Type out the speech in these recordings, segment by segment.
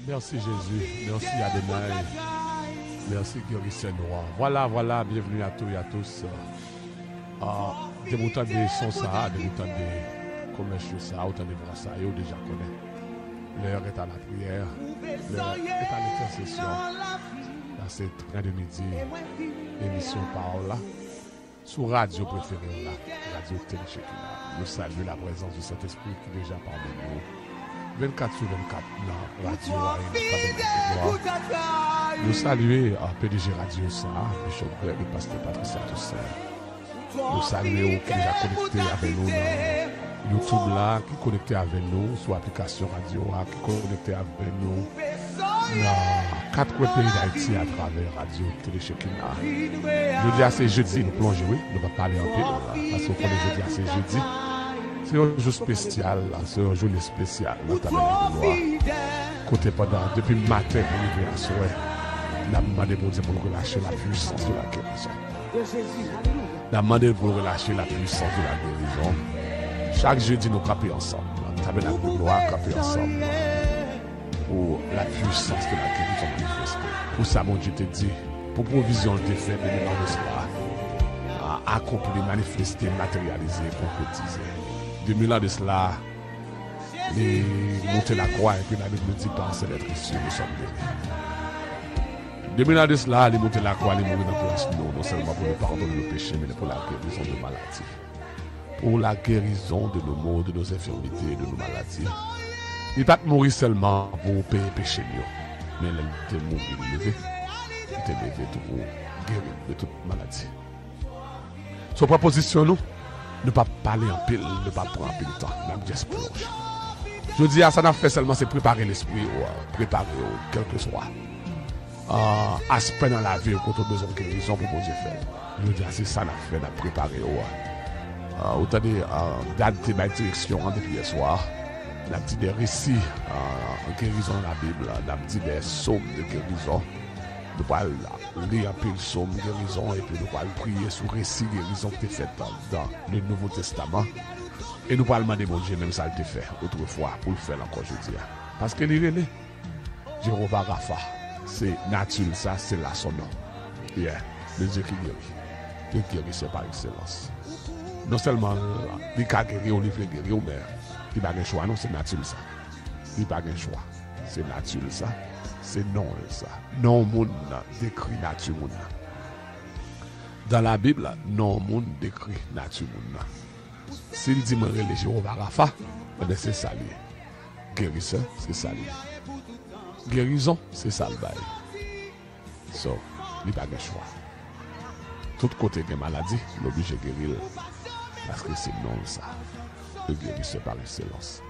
Merci Jésus, merci Adonai, merci Guéri Saint-Noir. Voilà, bienvenue à tous et à tous. Des moutons de son ça, des moutons de commerciaux ça, autant de bras ça, vous déjà connaissez. L'heure est à la prière, l'heure est à l'intercession. Là, c'est train de midi, émission Parole là. Sur radio préférée là, radio Téléchekina. Nous saluons la présence du Saint-Esprit qui est déjà parmi nous. 24 sur 24, la radio nous saluons PDG Radio ça, Bishop Greg et Pasteur Patricia Toussaint. Nous saluons qui est déjà connecté avec nous dans YouTube là, qui est connecté avec nous sur l'application radio, qui est connecté avec nous dans 4 pays d'Haïti à travers Radio Téléchekina. Jeudi à c'est jeudi, nous plongeons, oui, nous allons parler un peu, parce qu'on connaît jeudi à c'est jeudi. C'est un jour spécial, c'est un jour spécial dans ta noir. Côté pendant, depuis le matin pour arriver à soir, la demandé pour Dieu pour relâcher la puissance de la guérison. La demandé pour relâcher la puissance de la guérison. Chaque jeudi, nous camper ensemble. Tabernacle de gloire, camper ensemble. Pour la puissance de la guérison manifestée. Pour ça, mon Dieu te dit, pour provision de fait, de mémoire de cela, accomplir, manifester, matérialiser, concrétiser. 2000 ans de cela, les monter la croix et puis la Bible dit par c'est d'être ici, nous sommes guéris. 2000 ans de cela, les monter la croix, les mourir dans place nous, non seulement pour le pardon de nos péchés, mais pour la guérison de nos maladies. Pour la guérison de nos maux, de nos infirmités, de nos maladies. Il n'est pas mourir seulement pour payer les péchés, mais il était mort, il était levé pour guérir de toute maladie. Son proposition, nous, ne pas parler en pile, ne pas prendre en pile de temps, même juste plonge. Je dis à ça n'a fait seulement c'est préparer l'esprit, préparer quel que soit aspect dans la vie quand on a besoin de guérison pour Dieu faire. Je dis c'est ça n'a fait, n'a préparé autant de date de ma direction depuis hier soir, n'a dit des récits en guérison dans la Bible, n'a dit des psaumes de guérison. Nous allons lire un peu le psaume guérison et puis nous allons prier sur le récit guérison qui est fait dans le Nouveau Testament. Et nous allons demander mon Dieu, même ça a été fait autrefois, pour le faire encore aujourd'hui. Parce que les relais, Jéhovah Rapha, c'est naturel, ça, c'est là son nom. Yeah, le Dieu qui guérit. Dieu qui guérit, c'est par excellence. Non seulement il a guéri, on lui fait guérir, mais il n'a pas de choix, non, c'est naturel ça. Il n'a pas de choix, c'est naturel ça. C'est non ça. Non monde décrit nature monde. Dans la Bible, non monde décrit nature monde. S'il dit moi les Jéhovah Rapha, c'est ça lié. Guérisseur, c'est ça lié. Guérison, c'est ça le bail. So, il n'y a pas de choix. Tout côté de maladie, l'obligé de guérir. Parce que c'est non ça. Le guérisseur par excellence.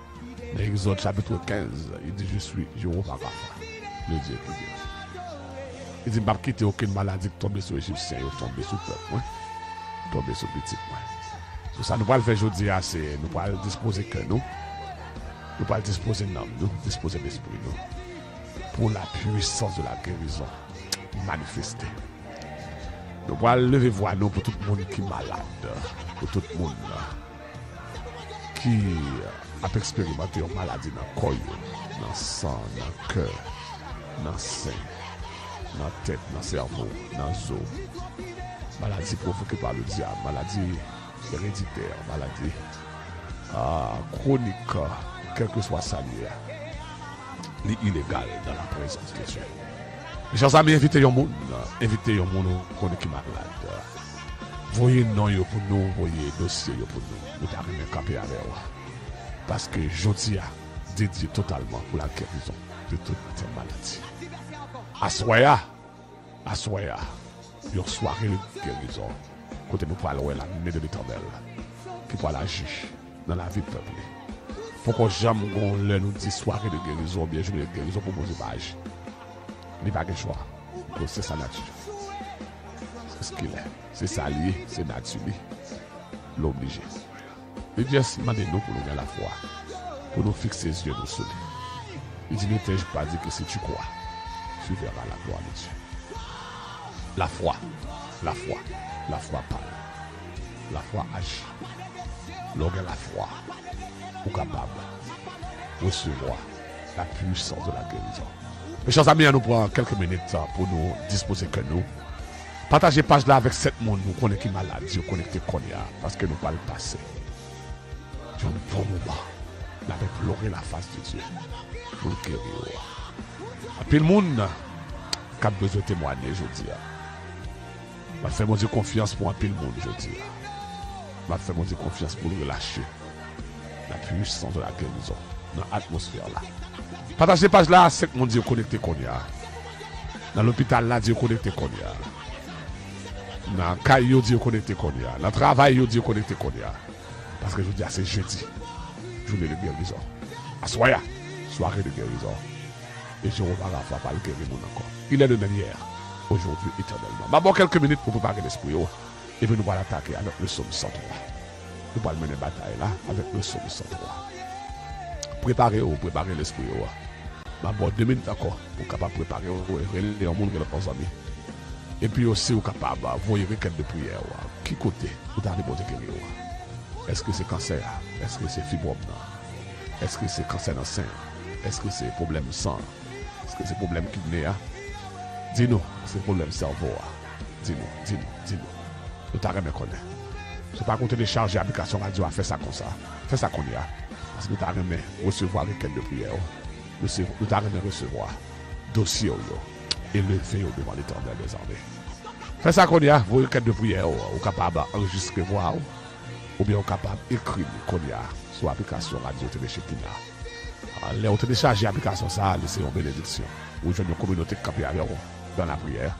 Dans Exode chapitre 15, il dit je suis Jéhovah Rapha. Le Dieu qui guérit. Il dit, je ne vais pas quitter aucune maladie qui tombe sur les Égyptiens, tombe sur le peuple, tombe sur le petit. So, ça, nous allons faire aujourd'hui, nous allons disposer que nous allons disposer l'âme, nous, disposer l'esprit, nous, pour la puissance de la guérison manifestée. Nous allons lever voix nous pour tout le monde qui est malade, pour tout le monde qui a expérimenté une maladie dans le corps, dans le sang, dans le cœur. Dans le sein, dans la tête, dans le cerveau, dans le os. Maladie provoquée par le diable, maladie héréditaire, maladie chronique, quel que soit sa liée, illégale dans la présence de Dieu. Mes chers amis, invitez un monde qui est malade. Voyez nom pour nous, voyez dossier pour nous. Nous t'arrivons à camper avec vous. Parce que je dis dédié totalement pour la guérison de toute maladie. Assoya, une soirée de guérison. Côté nous parlons la main de l'Éternel qui pourra agir dans la vie du peuple. Pour qu'on jamais nous dit soirée de guérison, bien journée de guérison pour poser page. Il n'y a pas de choix. C'est sa nature. C'est ce qu'il est. C'est ça lié, c'est naturel. L'obligé. Et Dieu demande-nous pour nous donner la foi, pour nous fixer les yeux sur lui. Il dit, ne t'ai-je pas dit que si tu crois, tu verras la gloire de Dieu. La foi parle. La foi agit. Lorsque la foi est capable de recevoir la puissance de la guérison. Mes chers amis, nous prenons quelques minutes pour nous disposer que nous. Partagez page là avec 7 monde, nous connaissons qui malade, nous connaissons qu'on y a, parce que nous pas le passé. J'ai un bon moment, nous avons pleuré la face de Dieu pour le guérir. Et puis le monde qui a besoin de témoigner, je dis. Je fais mon Dieu confiance pour un peu le monde, je dis. Je fais mon Dieu confiance pour le relâcher. La puissance de la guérison dans l'atmosphère là. Partagez page là, c'est que mon Dieu connecté qu'on y a. Dans l'hôpital là, Dieu connecté qu'on y a. Dans le caillou, Dieu connecté qu'on y a. Dans le travail, Dieu connecté qu'on y a. Parce que je dis, c'est jeudi, journée de guérison. À soya, soirée de guérison. Et je reviens la fois par le guérir encore. Il est le même hier, aujourd'hui, éternellement. D'abord quelques minutes pour préparer l'esprit. Et puis nous allons attaquer avec le psaume 103. Nous allons mener bataille là avec le psaume 103. Préparez l'esprit. D'abord 2 minutes encore pour capable préparer les gens qui sont amis. Et puis aussi vous capable voyer requête de prière. Qui côté vous avez besoin de guérir? Est-ce que c'est cancer? Est-ce que c'est fibrome? Est-ce que c'est cancer dans le sein? Est-ce que c'est problème sang? Est-ce que c'est problème kidney? Dis-nous, c'est problème cerveau. Dis-nous. Nous t'arrêtons de connaître. Je ne pas compter télécharger l'application radio à faire ça comme ça. Fais ça qu'on y a. Parce que nous t'arrêtons de recevoir requête de prière. Nous t'arrêtons de recevoir dossier élevé devant l'Éternel des armées. Fais ça qu'on y a, vos requêtes de prière, ou capable d'enregistrer voir, ou bien capable d'écrire qu'on y a sur l'application radio télé Shekinah. Là, on télécharge l'application, ça, laissez une bénédiction. Ou je une communauté qui campe avec dans la prière.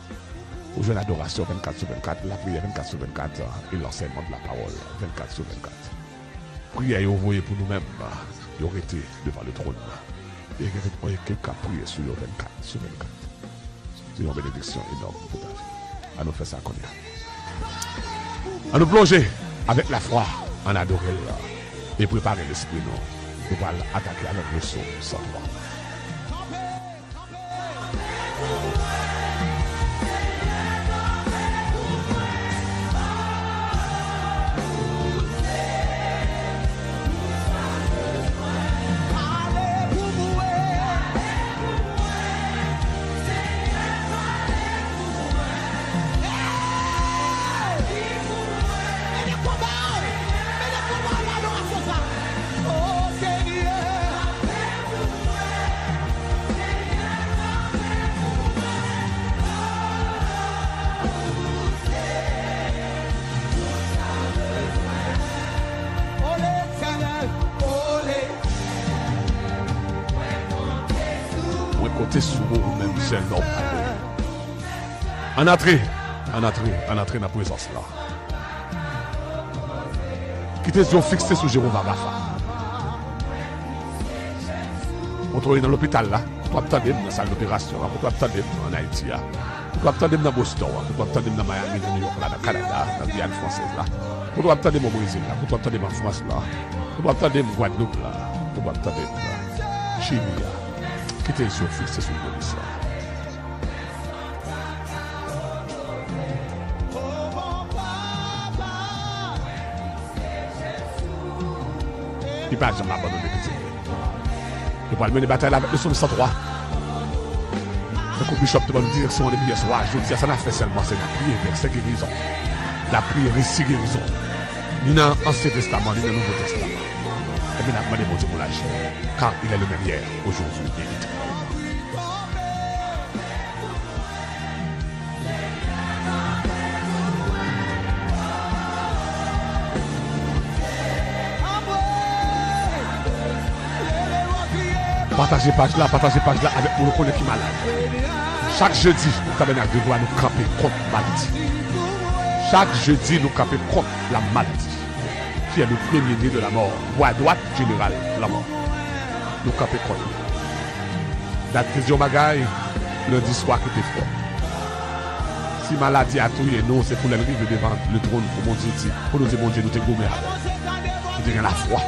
Ou je une adoration 24/24, la prière 24/24 et l'enseignement de la parole 24/24. Prière, vous voyez pour nous-mêmes, ils auraient été devant le trône. Et il y a quelqu'un qui a prié sur le 24/24. C'est une bénédiction énorme pour ta vie. À nous faire ça qu'on a. À nous plonger avec la foi en adorer et préparer l'esprit. Nous allons attaquer avec le psaume 103. Côté sous ou même c'est non. En entrée dans la présence là. Qui tes yeux fixés sur Jéhovah Rapha. On trouve dans l'hôpital là, pour attendre dans la salle d'opération, pour attendre en Haïti, pour attendre dans Boston, pour attendre dans Miami, dans New York, là, dans le Canada, dans la Guyane française là, pour attendre au Brésil là, pour attendre en France là, pour attendre en Guadeloupe là, pour attendre en Chili là. Qui tes yeux fixés sur le ministère. Il va jamais abandonner petit. Il va mener bataille avec le psaume 103. Le bishop te donne direction les billets soir. Je dis ça n'a fait seulement c'est la prière verset guérison. La prière ici guérison. Ni dans l'Ancien Testament, ni dans le Nouveau Testament. Et bien, demandé mon Dieu pour l'agir. Car il est le même hier, aujourd'hui et éternellement. Partagez page là avec pour le connaître qui est malade. Chaque jeudi, le tabernacle doit nous camper contre la maladie. Chaque jeudi, nous camper contre la maladie, qui est le premier né de la mort. Voie droite générale, la mort. Nous camper contre. Date que Magaï, lundi soir qui était fort. Si maladie a tué, non, c'est pour l'arrivée devant le trône pour mon Dieu. Pour nous dire, mon Dieu, nous te gommés avec. Nous te la foi.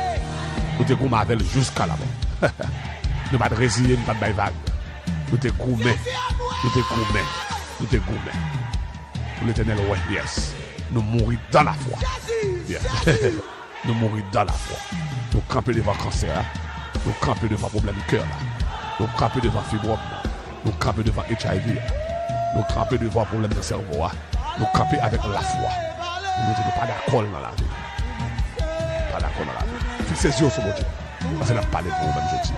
Nous te gommés avec jusqu'à la mort. Nous ne pas de résilier, nous ne pas de vague. Nous te gommés. Nous te gommés. Pour l'éternel, ouais, yes. Nous mourir dans la foi. Yes. Nous mourir dans la foi. Nous camper devant le cancer. Nous camper devant le problème du cœur. Nous camper devant fibrome. Nous camper devant HIV. Nous camper devant problème de cerveau. Nous camper avec la foi. Nous ne sommes pas d'accord dans la vie. Pas d'accord dans la vie. Fixez les yeux sur mon Dieu. Parce que nous parlons pour vous-même, je dis.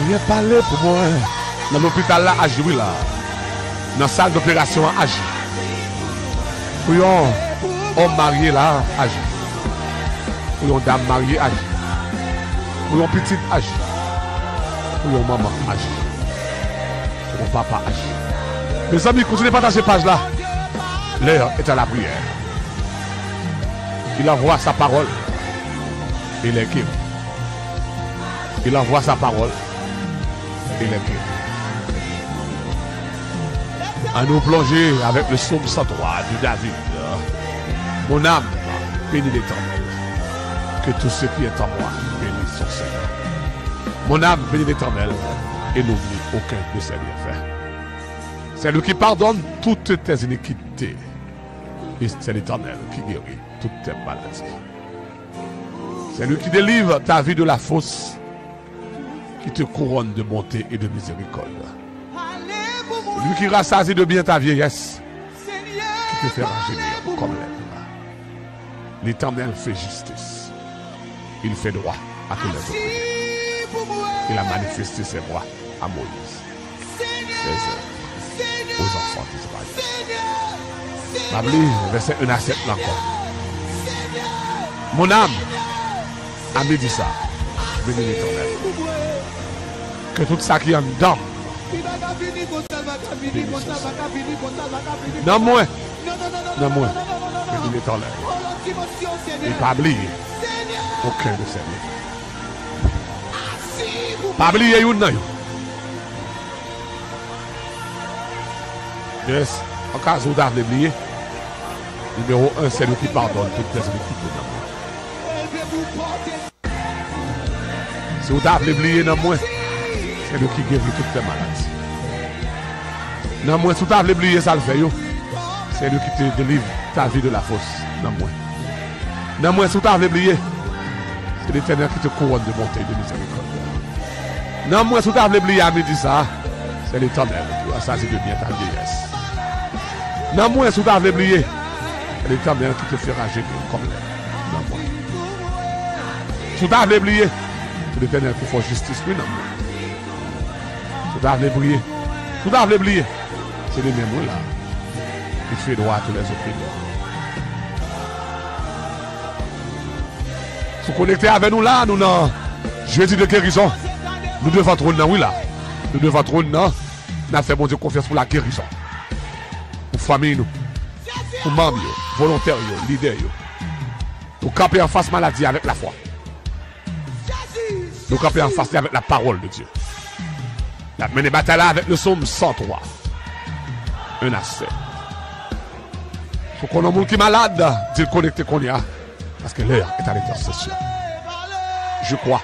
Viens parler pour moi. Dans l'hôpital là, agir là. Dans la salle d'opération, agir. Pour un homme marié là, agir. Pour une dame mariée, agir. Pour une petite, agir. Pour une maman, agir. Pour un papa, agir. Mes amis, continuez à partager cette page là. L'heure est à la prière. Il envoie sa parole. Il est guéri. Il envoie sa parole. Il est guéri. À nous plonger avec le psaume 103 de David. Mon âme bénit l'Éternel. Que tout ce qui est en moi bénisse son Seigneur. Mon âme bénit l'Éternel et n'oublie aucun de ses bienfaits. C'est lui qui pardonne toutes tes iniquités. Et c'est l'Éternel qui guérit toutes tes maladies. C'est lui qui délivre ta vie de la fosse, qui te couronne de bonté et de miséricorde. Lui qui rassasie de bien ta vieillesse, qui te fait rajeunir comme l'herbe. L'Éternel fait justice. Il fait droit à tous les opprimés. Il a manifesté ses voies à Moïse, ses œuvres aux enfants d'Israël. Babli, verset 1 à 7 là encore. Mon âme a dit ça. Bénis l'Éternel. Que tout ça qui est en dedans. Non moins. Non moins. Bénis l'Éternel. Et pas oublier aucun de ses biens. Pas oublier une nan. Yes. En cas où vous avez oublié, numéro 1, c'est lui qui pardonne toutes les iniquités. Si vous avez oublié dans moi, c'est lui qui guérit toutes les maladies. Dans moi, si vous avez oublié ça le fait, c'est lui qui te délivre ta vie de la fosse. Dans moi. Dans moi, si vous avez oublié, c'est l'Éternel qui te couronne de bonté et de miséricorde. Dans moi, si vous avez oublié à midi ça, c'est l'Éternel qui rassasie de bien ta vieillesse. Dans moi, si vous avez oublié, c'est l'Éternel qui te fait rager comme l'air. Dans moi. Si vous avez oublié, c'est l'Éternel qui fait justice pour nous. Si vous avez oublié, si vous avez oublié, c'est les mêmes là qui fait droit à tous les opprimés. Si vous connectez avec nous là, nous non. Jeudi de guérison. Nous devons trône oui là. Nous devons trône non. Nous avons fait bon Dieu confiance pour la guérison. Pour famille nous. Pour membres, volontaires, leaders. Nous camper en face maladie avec la foi. Nous camper en face avec la parole de Dieu. La mener bataille là avec le psaume 103. Un accès. Faut qu'on a un monde qui est malade, dit connecté qu'on y a. Parce que l'heure est à l'intercession. Je crois.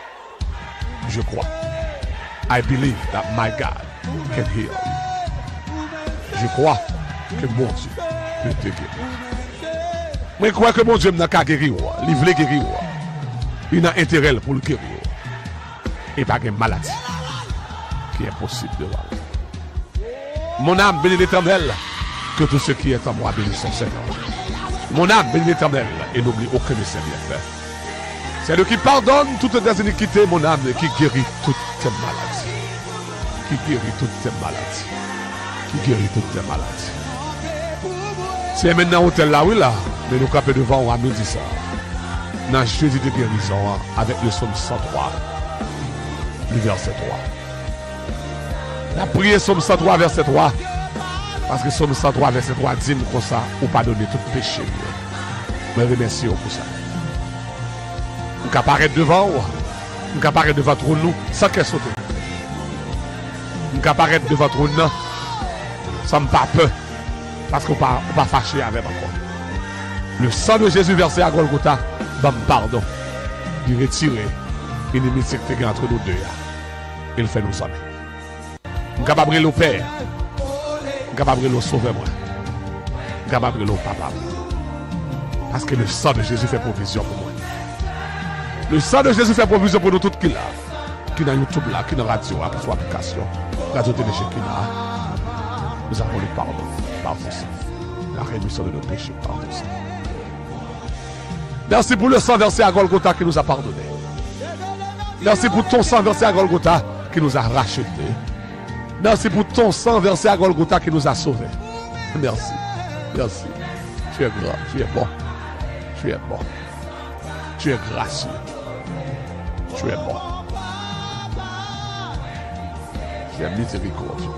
Je crois. I believe that my God can heal you. Je crois que mon Dieu peut te guérir. Moi, je crois que mon Dieu n'a qu'à guérir. Il veut guérir. Il a intérêt pour le guérir. Et pas une maladie qui est possible de voir. Mon âme bénit l'Éternel. Que tout ce qui est en moi bénisse son Seigneur. Mon âme bénit l'Éternel et n'oublie aucun de ses bienfaits. C'est lui qui pardonne toutes tes iniquités, mon âme, et qui guérit toutes tes maladies. Qui guérit toutes tes maladies. Qui guérit toutes tes maladies. C'est maintenant hôtel là, oui là, mais nous capons devant à midi ça. Dans jeudi de guérison avec le psaume 103, le verset 3. La prière psaume 103, verset 3. Parce que psaume 103, verset 3 dit comme ça, ou pardonner tout péché. Je remercie pour ça. Nous apparaître devant, nous apparaître devant nous sans qu'elle saute. Nous apparaître devant nous sans pas peur. Parce qu'on va fâcher avec encore. Le sang de Jésus versé à Golgotha, pardon. Il retire l'inimitié qui est entre nous deux. Il fait nous amis. Nous sommes capables de le Père. Nous sommes capables de le sauver moi. Nous sommes capables de le Papa. Parce que le sang de Jésus fait provision pour moi. Le sang de Jésus fait provision pour nous toutes qui là. Qui dans YouTube là, qui dans radio, qui soit application, radio télé qui là. Nous avons le pardon par ton sang. La rémission de nos péchés par ton sang. Merci pour le sang versé à Golgotha qui nous a pardonné. Merci pour ton sang versé à Golgotha qui nous a racheté. Merci pour ton sang versé à Golgotha qui nous a sauvés. Merci. Merci. Tu es grand. Tu es bon. Tu es bon. Tu es gracieux. Tu es bon. Tu es miséricordieux.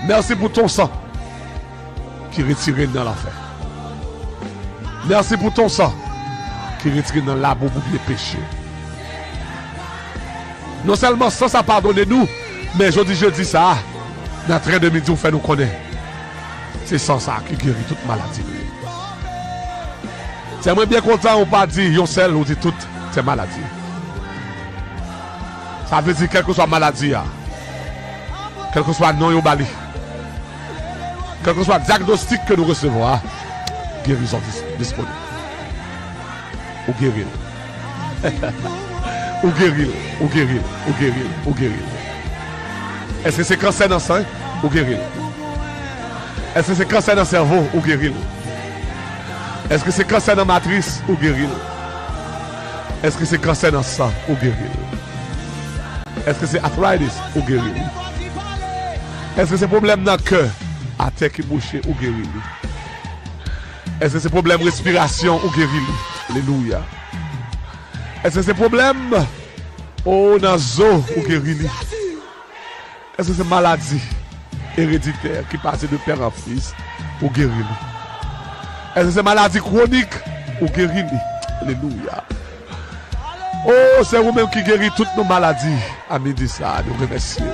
Merci pour ton sang qui retire dans l'enfer. Merci pour ton sang qui retire dans l'arbre pour les péchés. Non seulement ça pardonne nous, mais je dis ça, dans train de midi, on fait nous connaître. C'est sans ça qui guérit toute maladie. C'est moi bien content, on pas dit yon seul, on dit toutes ces maladies. Ça veut dire quelle que soit maladie, quel que soit non yon bali, quel que soit diagnostic que nous recevons, guérison disponible. Ou guérir. Ou guérir. Ou guérir. Ou guérir. Ou guérir. Est-ce que c'est cancer dans le sang? Ou guérir. Est-ce que c'est cancer dans le cerveau? Ou guérir. Est-ce que c'est cancer dans la matrice? Ou guérir. Est-ce que c'est cancer dans le sang? Ou guérir. Est-ce que c'est arthritis? Ou guérir. Est-ce que c'est problème dans le cœur? À terre qui bouche? Ou guérir. Est-ce que c'est problème respiration? Ou guérir. Alléluia. Est-ce que c'est problème dans les os? Ou guérir. Est-ce que c'est maladie héréditaire qui passe de père en fils? Ou guérir. Est-ce que c'est maladie chronique? Ou guérir. Alléluia. Oh, c'est vous-même qui guérit toutes nos maladies. À midi ça, nous remercions.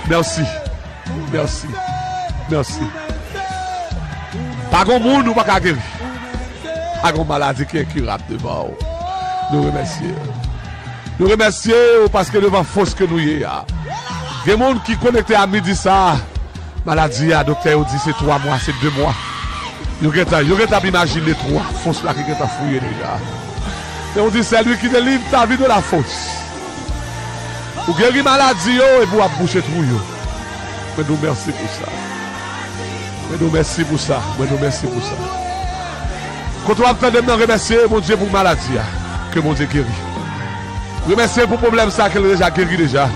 Merci. Merci. Merci. Pas de monde ou pas de guérir. Pas de maladie qui est curable devant. Nous remercions. Nous remercions parce que devant fausse que nous y a. Il y a des gens qui connectent à midi ça. Maladie, à docteur dit c'est 3 mois, c'est 2 mois. Vous avez imaginé 3 fausses là qui ont fouillé déjà. Et on dit c'est lui qui délivre ta vie de la fausse. Vous guérir maladie et vous boucher trou. Mais nous merci pour ça. Mais nous merci pour ça. Mais nous merci pour ça. Quand on va faire de remercier mon Dieu pour maladie que mon Dieu guérit. Remercier pour le problème ça qu'elle a déjà guéri déjà.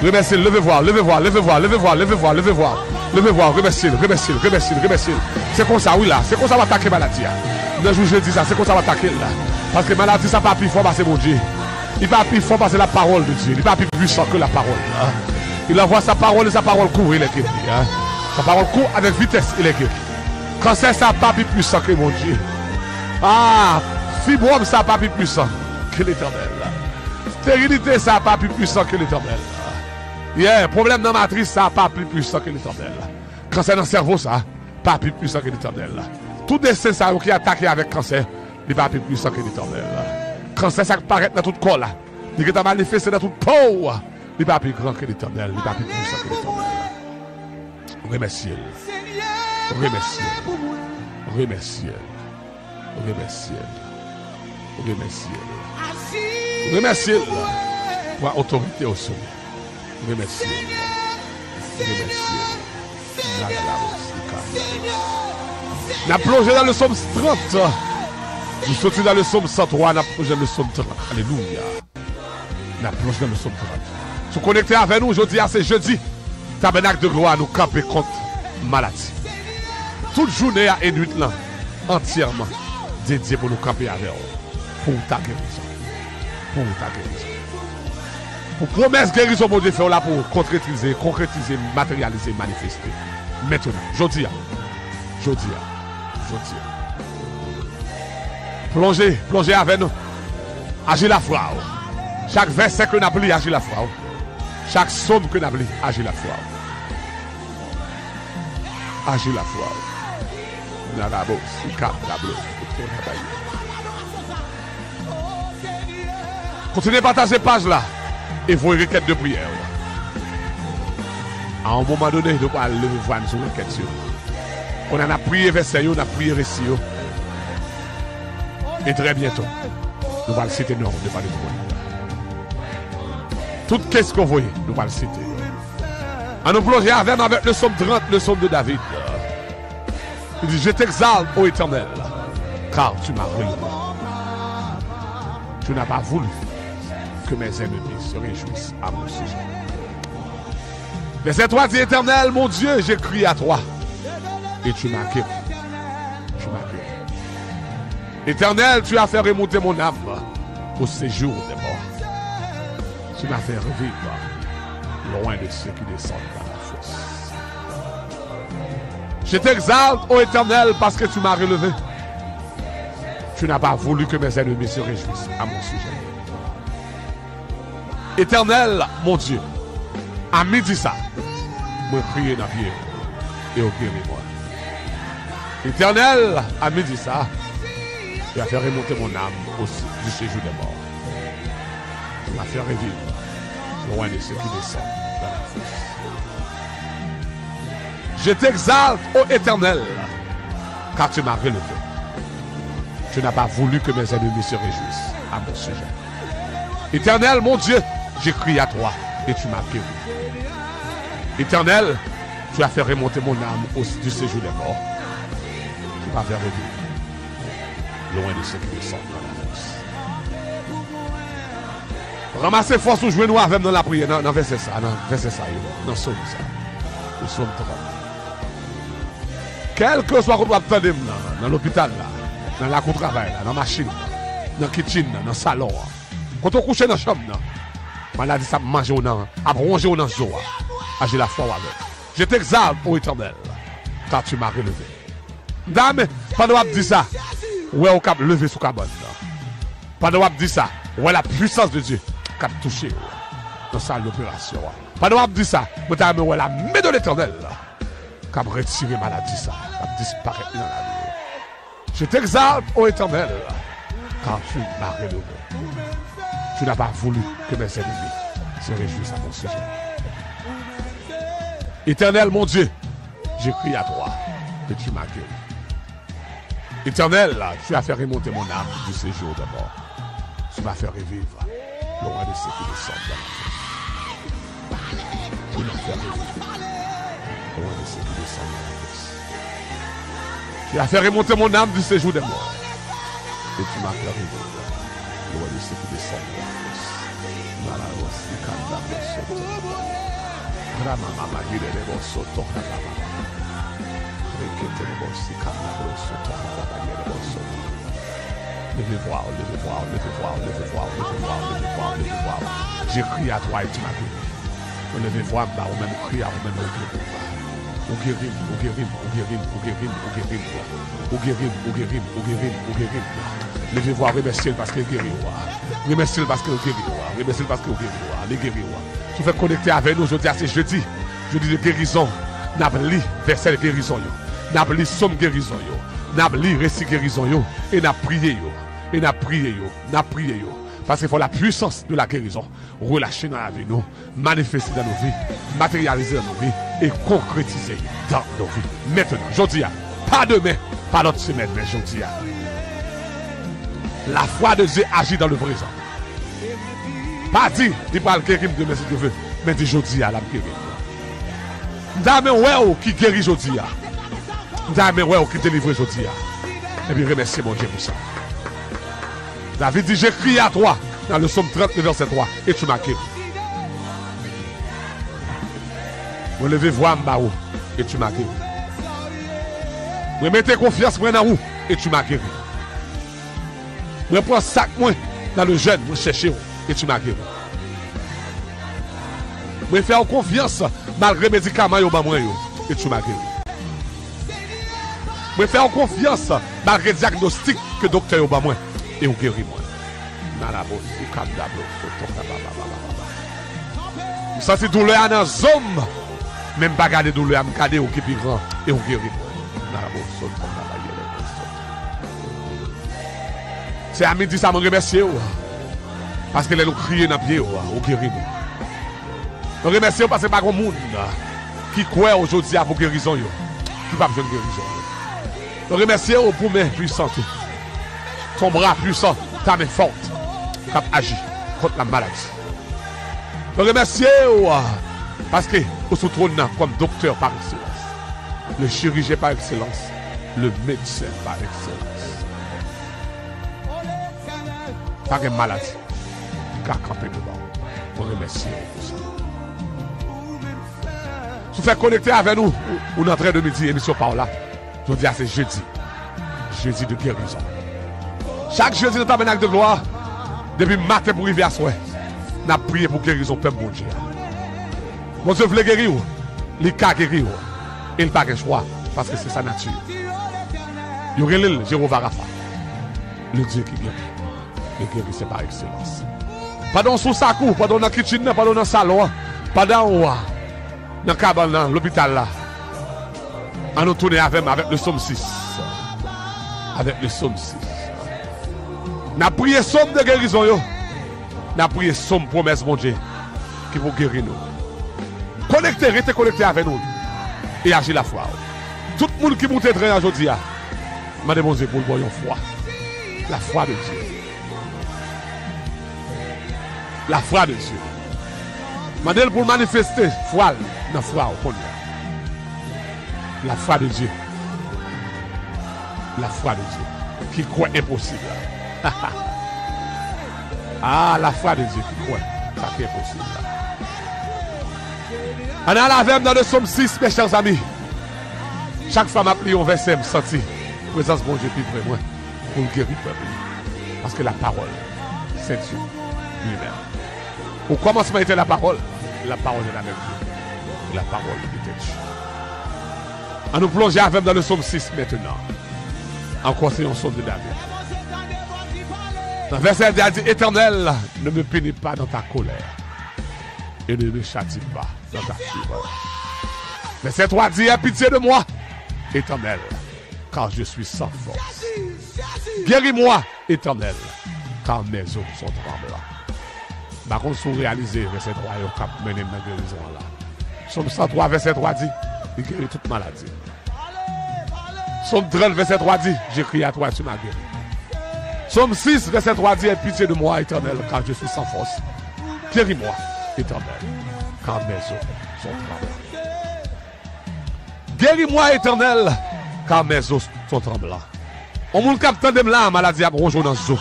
Remerciez, levez voir, levez voir, levez voir, levez voir, levez voir, levez voir, levez voir, remerciez, remerciez, remerciez, remerciez. C'est comme ça, oui là, c'est comme ça va attaquer maladie. Le jour je dis ça, c'est comme ça va attaquer là. Parce que maladie ça pas plus fort parce que mon Dieu. Il pas plus fort parce que la parole de Dieu. Il pas plus puissant que la parole. Il envoie sa parole et sa parole court, il est guéri. Sa parole court avec vitesse, il est guéri. Cancer ça pas plus puissant que mon Dieu. Ah, fibrome ça pas plus puissant que l'Éternel. Stérilité ça pas plus puissant que l'Éternel. Yeah, problème dans la matrice, ça pas plus puissant que l'Éternel. Cancer dans le cerveau, ça pas plus puissant que l'Éternel. Tout dessin ça qui attaqué avec cancer, il pas plus puissant que l'Éternel. Cancer ça paraît dans tout corps là, il est manifesté dans toute peau, il pas plus grand que l'Éternel, il pas plus puissant que l'Éternel. Remerciez, remerciez, remerciez, remerciez, remerciez, remerciez pour autorité au sommet. Remerciez. Remerciez. On a plongé dans le psaume 30. Nous sortons dans le psaume 103. On a plongé dans le psaume 30. Alléluia. On a plongé dans le psaume 30. Si vous connectez avec nous, aujourd'hui, c'est jeudi. Tabernacle de gloire, nous camper contre maladie. Toute journée et nuit là, entièrement dédiée pour nous camper avec vous. Pour ta guérison. Pour ta guérison. Pour promesse guérison, mon Dieu, fait là pour concrétiser, matérialiser, manifester. Maintenant, jeudi. Plongez avec nous. Agis la foi. Chaque verset que nous avons lu, agis la foi. Chaque somme que nous avons lu, agis la foi. Agis la foi. Continuez à partager page là et vos requêtes de prière. À un moment donné, nous allons lever voix sur les requêtes. On en a prié verset, on a prié récit. Et très bientôt, nous allons citer nos de parler de toute qu'est-ce qu'on voyait, nous allons citer. En nous plonger avec le psaume 30, le psaume de David. Il dit, je t'exalte, ô Éternel, car tu m'as relevé. Tu n'as pas voulu que mes ennemis se réjouissent à mon sujet. Verset 3 dit, Éternel, mon Dieu, j'ai crié à toi, et tu m'as guéri. Tu m'as guéri. Éternel, tu as fait remonter mon âme au séjour des morts. Tu m'as fait revivre loin de ceux qui descendent dans la fosse. Je t'exalte, ô Éternel, parce que tu m'as relevé. Tu n'as pas voulu que mes ennemis se réjouissent à mon sujet. Éternel, mon Dieu, à midi ça, moi prier dans pied et au guéris-moi. Éternel, à midi ça, tu as fait remonter mon âme du séjour des morts. Tu m'as fait revivre loin de ceux qui descendent dans la fosse. Je t'exalte, ô Éternel, car tu m'as relevé. Tu n'as pas voulu que mes ennemis se réjouissent à mon sujet. Éternel, mon Dieu, j'ai crié à toi et tu m'as guéri. Éternel, tu as fait remonter mon âme du séjour des morts. Tu m'as fait revivre loin de ceux qui descendent dans la fosse. Ramassez force ou jouez nous avec dans la prière, dans verset ça, dans verset ça, dans psaume ça. Le psaume 30. Quel que soit qu'on doit attendre dans l'hôpital là, dans la cour de travail, dans la machine, dans la kitchen, dans le salon. Quand on couche dans la chambre, maladie ça mange au nan, à bronger au nan joie. J'ai la foi avec. Je t'exalte, ô Éternel, car tu m'as relevé. Dame, pendant que dit ça, ouais, on cap levé sous cabane. Pendant que dit ça, ouais, la puissance de Dieu cap touché dans sa l'opération. Pendant que dit ça, ouais, la main de l'Éternel cap retiré maladie ça, cap disparaître dans la vie. Je t'exalte, ô Éternel, car tu m'as relevé. Tu n'as pas voulu que mes ennemis se réjouissent à mon sujet. Éternel, mon Dieu, j'ai crié à toi et tu m'as guéri. Éternel, tu as fait remonter mon âme du séjour de mort. Tu m'as fait revivre loin de ceux qui descendent dans la fosse. Tu m'as fait revivre loin de ceux qui descendent dans la fosse. Tu as fait remonter mon âme du séjour des morts. Et tu m'as fait revivre loin de ceux qui descendent dans la fosse. Levez voir. J'ai crié à toi et tu m'as guéri. Levez voir, ou même crier, ou même levez voir, remerciez parce qu'il guérit. Remerciez parce qu'il guérit. Remerciez parce qu'il guérit. Tu fais connecter avec nous aujourd'hui, c'est jeudi de guérison. N'a pas lu verset de guérison. N'a pas lu somme guérison. N'a pas lu récit guérison. Et n'a prié. Parce qu'il faut la puissance de la guérison relâcher dans la vie, nous, manifester dans nos vies, matérialiser dans nos vies et concrétiser dans nos vies. Maintenant, aujourd'hui, pas demain, pas notre semaine, mais aujourd'hui. La foi de Dieu agit dans le présent. Pas dit, il va le guérir demain si Dieu veut, mais dit aujourd'hui, à la guérir. Dame, ouais, qui guérit aujourd'hui. Dame, ouais, qui délivre aujourd'hui. Et puis, remerciez mon Dieu pour ça. David dit, j'ai crié à toi dans le psaume 30, verset 3, et tu m'as guéri. Vous levez voix en et tu m'as guéri. Vous mettez confiance dans où, et tu m'as guéri. Vous prenez sac moi dans le jeûne, vous cherchez, et tu m'as guéri. Vous faites confiance malgré les médicaments, et tu m'as guéri. Vous faites confiance malgré le diagnostic que le docteur a moi. Et vous guéris moi. Ça c'est douleur dans les hommes. Même pas garder douleur, me garder au qui est plus grand. Et on guérit. C'est à midi, ça m'a remercié. Parce que nous crions dans le pied, on guérit. Nous remercions parce que pas grand monde qui croit aujourd'hui à vos guérisons. Qui va besoin de guérison. Nous remercions pour mes puissantes. Ton bras puissant, ta main forte, qui agit contre la maladie. Nous remercions parce que vous êtes trône comme docteur par excellence, le chirurgien par excellence, le médecin par excellence. Pas de maladie, car camper devant. Nous remercions pour ça. Si vous faites connecter avec nous, ou notre de midi, émission par là, je dis à c'est jeudi. Jeudi de guérison. Chaque jeudi dans le tabernacle de gloire, depuis matin pour arriver à soir, nous avons prié pour guérison, peuple bon Dieu. Mon Dieu voulait guérir, il a guérir. Il n'a pas de choix, parce que c'est sa nature. Il y a Jéhovah Rapha, le Dieu qui guérit. Le guérit, c'est par excellence. Pardon sous sa cour, pardon dans la kitchen, pardon dans le salon, pardon dans le cabane, dans l'hôpital là. On nous tourne avec le psaume 6. Avec le psaume 6. Nous avons prié somme de guérison. Nous avons prié somme promesse, mon Dieu, qui vous guérir nous. Connectez, restez connectés avec nous. Et agir la foi. Tout le monde qui monte train aujourd'hui, m'a demandé pour le voyons foi. La foi de Dieu. La foi de Dieu. M'a demandé pour manifester foi dans la foi. La foi de Dieu. La foi de Dieu. Qui croit impossible. Ah, la foi de Dieu qui croit. Ça qui est possible. On a la veille dans le psaume 6, mes chers amis. Chaque fois m'a prié un verset, me senti présence bon Dieu plus près moi pour le guérir peuple. Parce que la parole, c'est Dieu lui-même. Au commencement était la parole. La parole est la même Dieu. La parole était Dieu. On nous plonger avec dans le psaume 6 maintenant. Encore c'est un psaume de David. Dans le verset, il a dit, Éternel, ne me punis pas dans ta colère et ne me châtie pas dans ta fureur. Verset 3 dit, aie pitié de moi, Éternel, car je suis sans force. Guéris-moi, Éternel, car mes os sont tremblants. Par contre, si vous réalisez, verset 3, il y a cap mené dans la guérison là. Somme 103, verset 3 dit, il guérit toute maladie. Somme 30, verset 3 dit, j'ai crié à toi, tu m'as guéri. Somme 6, verset 3 dit, aie pitié de moi, Éternel, car je suis sans force. Guéris-moi, Éternel, car mes os sont tremblants. Guéris-moi, Éternel, car mes os sont tremblants. On moun capte de là, maladie à rongeau dans zo.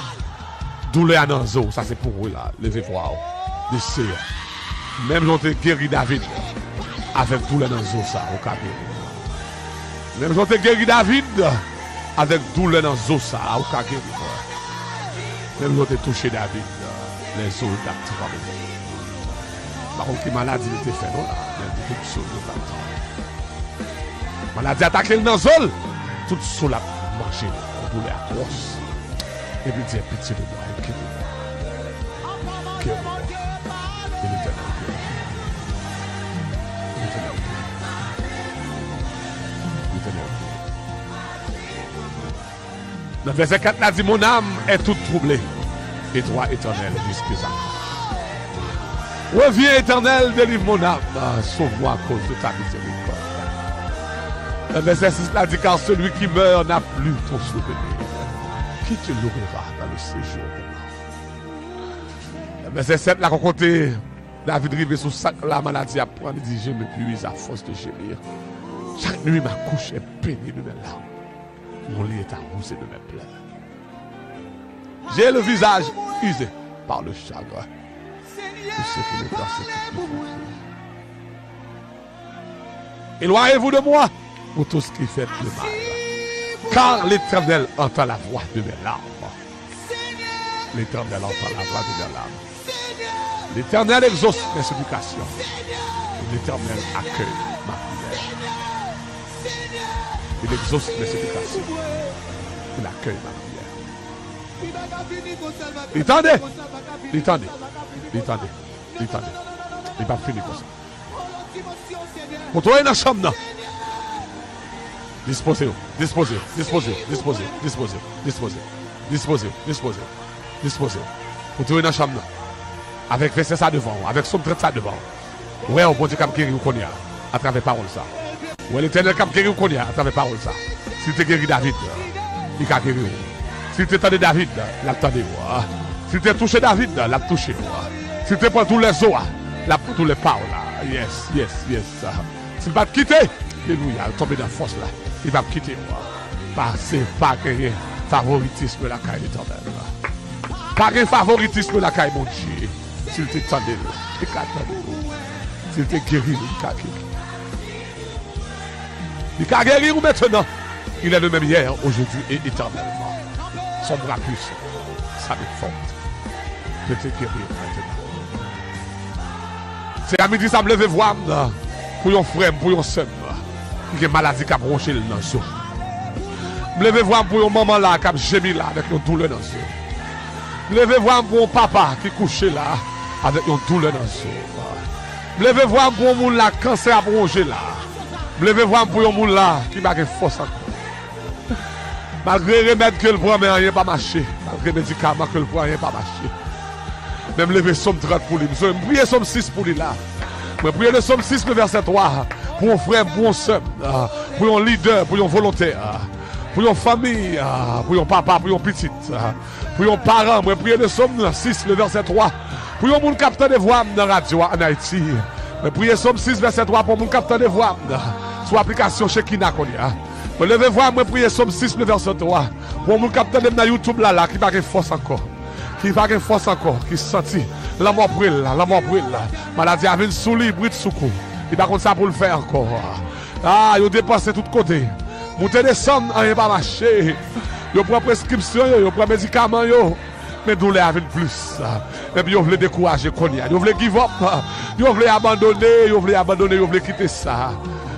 Douleur dans zo, ça c'est pour vous là. Levez-vous, descendez. Même j'en ai guéri David avec douleur dans zo ça, au cas où. Même j'en ai guéri David avec douleur dans zo ça, au cas où. Même j'en ai touché David, les os d'activement. Par contre, qui maladie était fait, non là, il y a des choses de maladie attaqué dans zol, tout sous la marché, on douleur atroce. Et puis dire pitié de moi, guéris-moi. Guéris-moi. Et l'Éternel guérit. Dans verset 4, là dit, mon âme est toute troublée. Et toi, Éternel, jusqu'à reviens, Éternel, délivre mon âme. Sauve-moi à cause de ta miséricorde. Le verset 6 là dit, car celui qui meurt n'a plus ton souvenir. Qui te louera dans le séjour de mort. Le verset 7 là, qu'on comptait, David rivé sous la maladie à prendre, il dit, je m'épuise à force de gémir. Chaque nuit, ma couche est peignée de mes larmes. Mon lit est arrosé de mes pleurs. J'ai le visage usé par le chagrin. Tout ce qui me persécute. Éloignez-vous de moi pour tout ce qui fait le mal. Car l'Éternel entend la voix de mes larmes. L'Éternel entend la voix de mes larmes. L'Éternel exauce mes supplications. L'Éternel accueille ma prière. Il exauce mes supplications. Il accueille ma prière. L'étendez. L'étendez. L'étendez. L'étendez. Il va finir comme ça. Pour toi, dans la chambre, Disposez, disposez, disposez, disposez, disposez, disposez, disposez, disposez, disposez. Vous trouvez dans la chambre, avec verset ça devant, avec somme 30 ça devant. Ouais, on peut dire comme guéri ou qu'on y a, à travers parole ça. Ouais, l'éternel comme guéri ou qu'on y a, à travers parole ça. Si tu guéri David, il a guéri. Si tu es David, l'a tendu. Si tu touché David, l'a touché. Si tu prends tous les os, l'a pris tous les paroles. Yes, yes, yes. S'il va te quitter, alléluia, il tombe dans la force là. Il va me quitter. C'est pas que favoritisme la caille éternelle. Pas que favoritisme la caille mon Dieu. S'il te tendait, il t'a tendu. S'il te guéri, il t'a guéri. Il t'a guéri ou maintenant. Il est le même hier, aujourd'hui et éternellement. Son bras puissant, sa main forte. Je te guérir maintenant. C'est à midi, ça me lève voir pour un frère, pour un soeur qui a une maladie qui a bronché dans le dos. Je lève voir pour un maman là qui a gémi là avec une douleur dans le dos. Je lève voir pour un papa qui est couché là avec une douleur dans le dos. Je lève voir pour un monde là qui a cancer à broncher là. Je lève voir pour un monde là qui a une force encore. Malgré les remèdes que le prend, mais rien pas marché. Malgré les médicaments que le prend, rien pas marché. Même lever somme 30 pour lui. Je prie somme 6 pour lui là. Je prie le somme 6, le verset 3. Pour un frère, pour un soeur, pour un leader, pour un volontaire, pour une famille, pour un papa, pour un petit, pour un parent. Je prie le somme 6, le verset 3. Pour un monde capteur de voix dans la radio en Haïti. Je prie le somme 6, verset 3 pour un monde capteur de voix sur l'application chez Kina. Je levez voir, je prie somme 6, le verset 3. Pour mon capteur de YouTube là, qui va force encore. Qui va force encore, qui sentit la mort brûle, la mort brûle. Maladie a venu sous lui, brûle sous coup. Il va contre ça pour le faire encore. Ah, il a dépensé tout côté. Monter des sommes, il va marcher. Il prend prescription, il prend médicaments. Mais douleur avec plus. Et puis il veut décourager Konya. Il veut give up. Il veut abandonner, il veut abandonner, il veut quitter ça.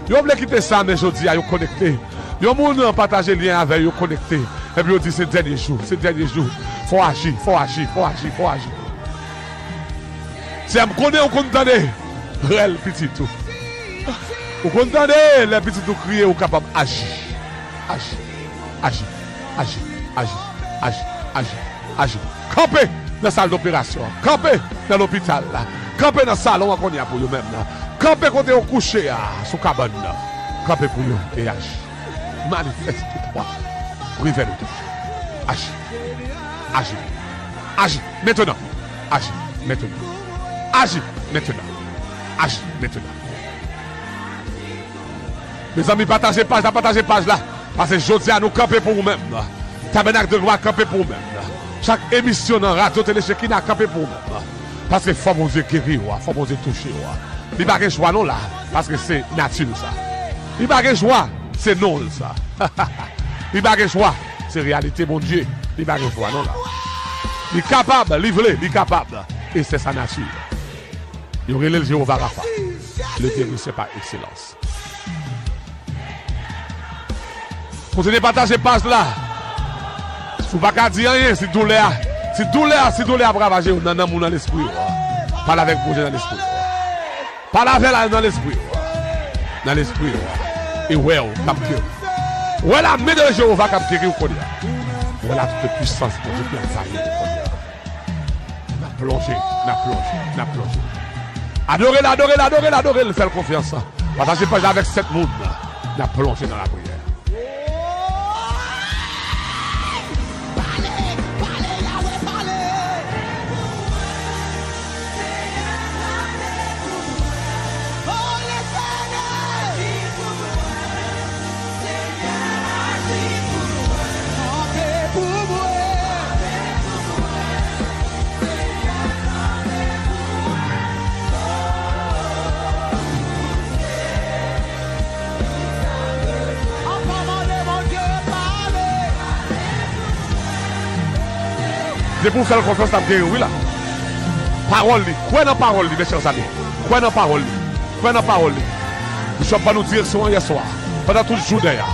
Il veut quitter ça, mais je dis, il est connecté. Il y a des gens qui partagent les liens avec eux, connectés. Et puis ils disent c'est le dernier jour, c'est le dernier jour. Il faut agir, il faut agir, il faut agir, il faut agir. Si vous connaissez, vous entendez, réel petit tout. Vous entendez, les petits tout crier, vous capable d'agir. Agir, agir, agir, agir, agir, agir, agir. Campez dans la salle d'opération, campez dans l'hôpital, campez dans le salon qu'on y a pour vous-même. Campez quand vous couchez sous la cabane. Campez pour vous et agir. Manifeste-toi. Révèle-toi. Agis. Agis. Agis. Maintenant. Agis. Maintenant. Agis. Maintenant. Agis. Maintenant. Mes amis, partagez page là. Parce que je dis à nous camper pour vous-même. Tabernacle de gloire camper pour vous-même. Chaque émission dans radio télé qui n'a campé pour vous-même. Parce que faut mon Dieu guérir, faut mon Dieu toucher. Il n'y a pas de choix non là. Parce que c'est nature ça. Il n'y a pas de choix. C'est non ça. Il n'y a pas de choix. C'est réalité, mon Dieu. Il n'y a pas de choix, non là. Il est capable, livré, il est capable. Et c'est sa nature. Il aurait le Jéhovah Rapha. Le guérisseur par excellence. Continuez à partager page là. Si vous ne pouvez pas dire rien, si douleur a bravagé dans l'esprit. Parle avec vous dans l'esprit. Parle avec elle dans l'esprit. Dans l'esprit. Et ouais, capture. Ouais, la main de Jéhovah capture ou connaît. Voilà toute puissance de Dieu qui a failli. N'a plongé. Adorez-le, faites confiance. Partagez pas avec cette monde. N'a plongé dans la prière. C'est pour faire confiance à Dieu, oui là. Parole, quoi dans parole, mes chers amis. Quoi dans parole. Quoi dans parole. Nous ne sommes pas nous dire souvent hier soir. Pendant tout le jour d'ailleurs.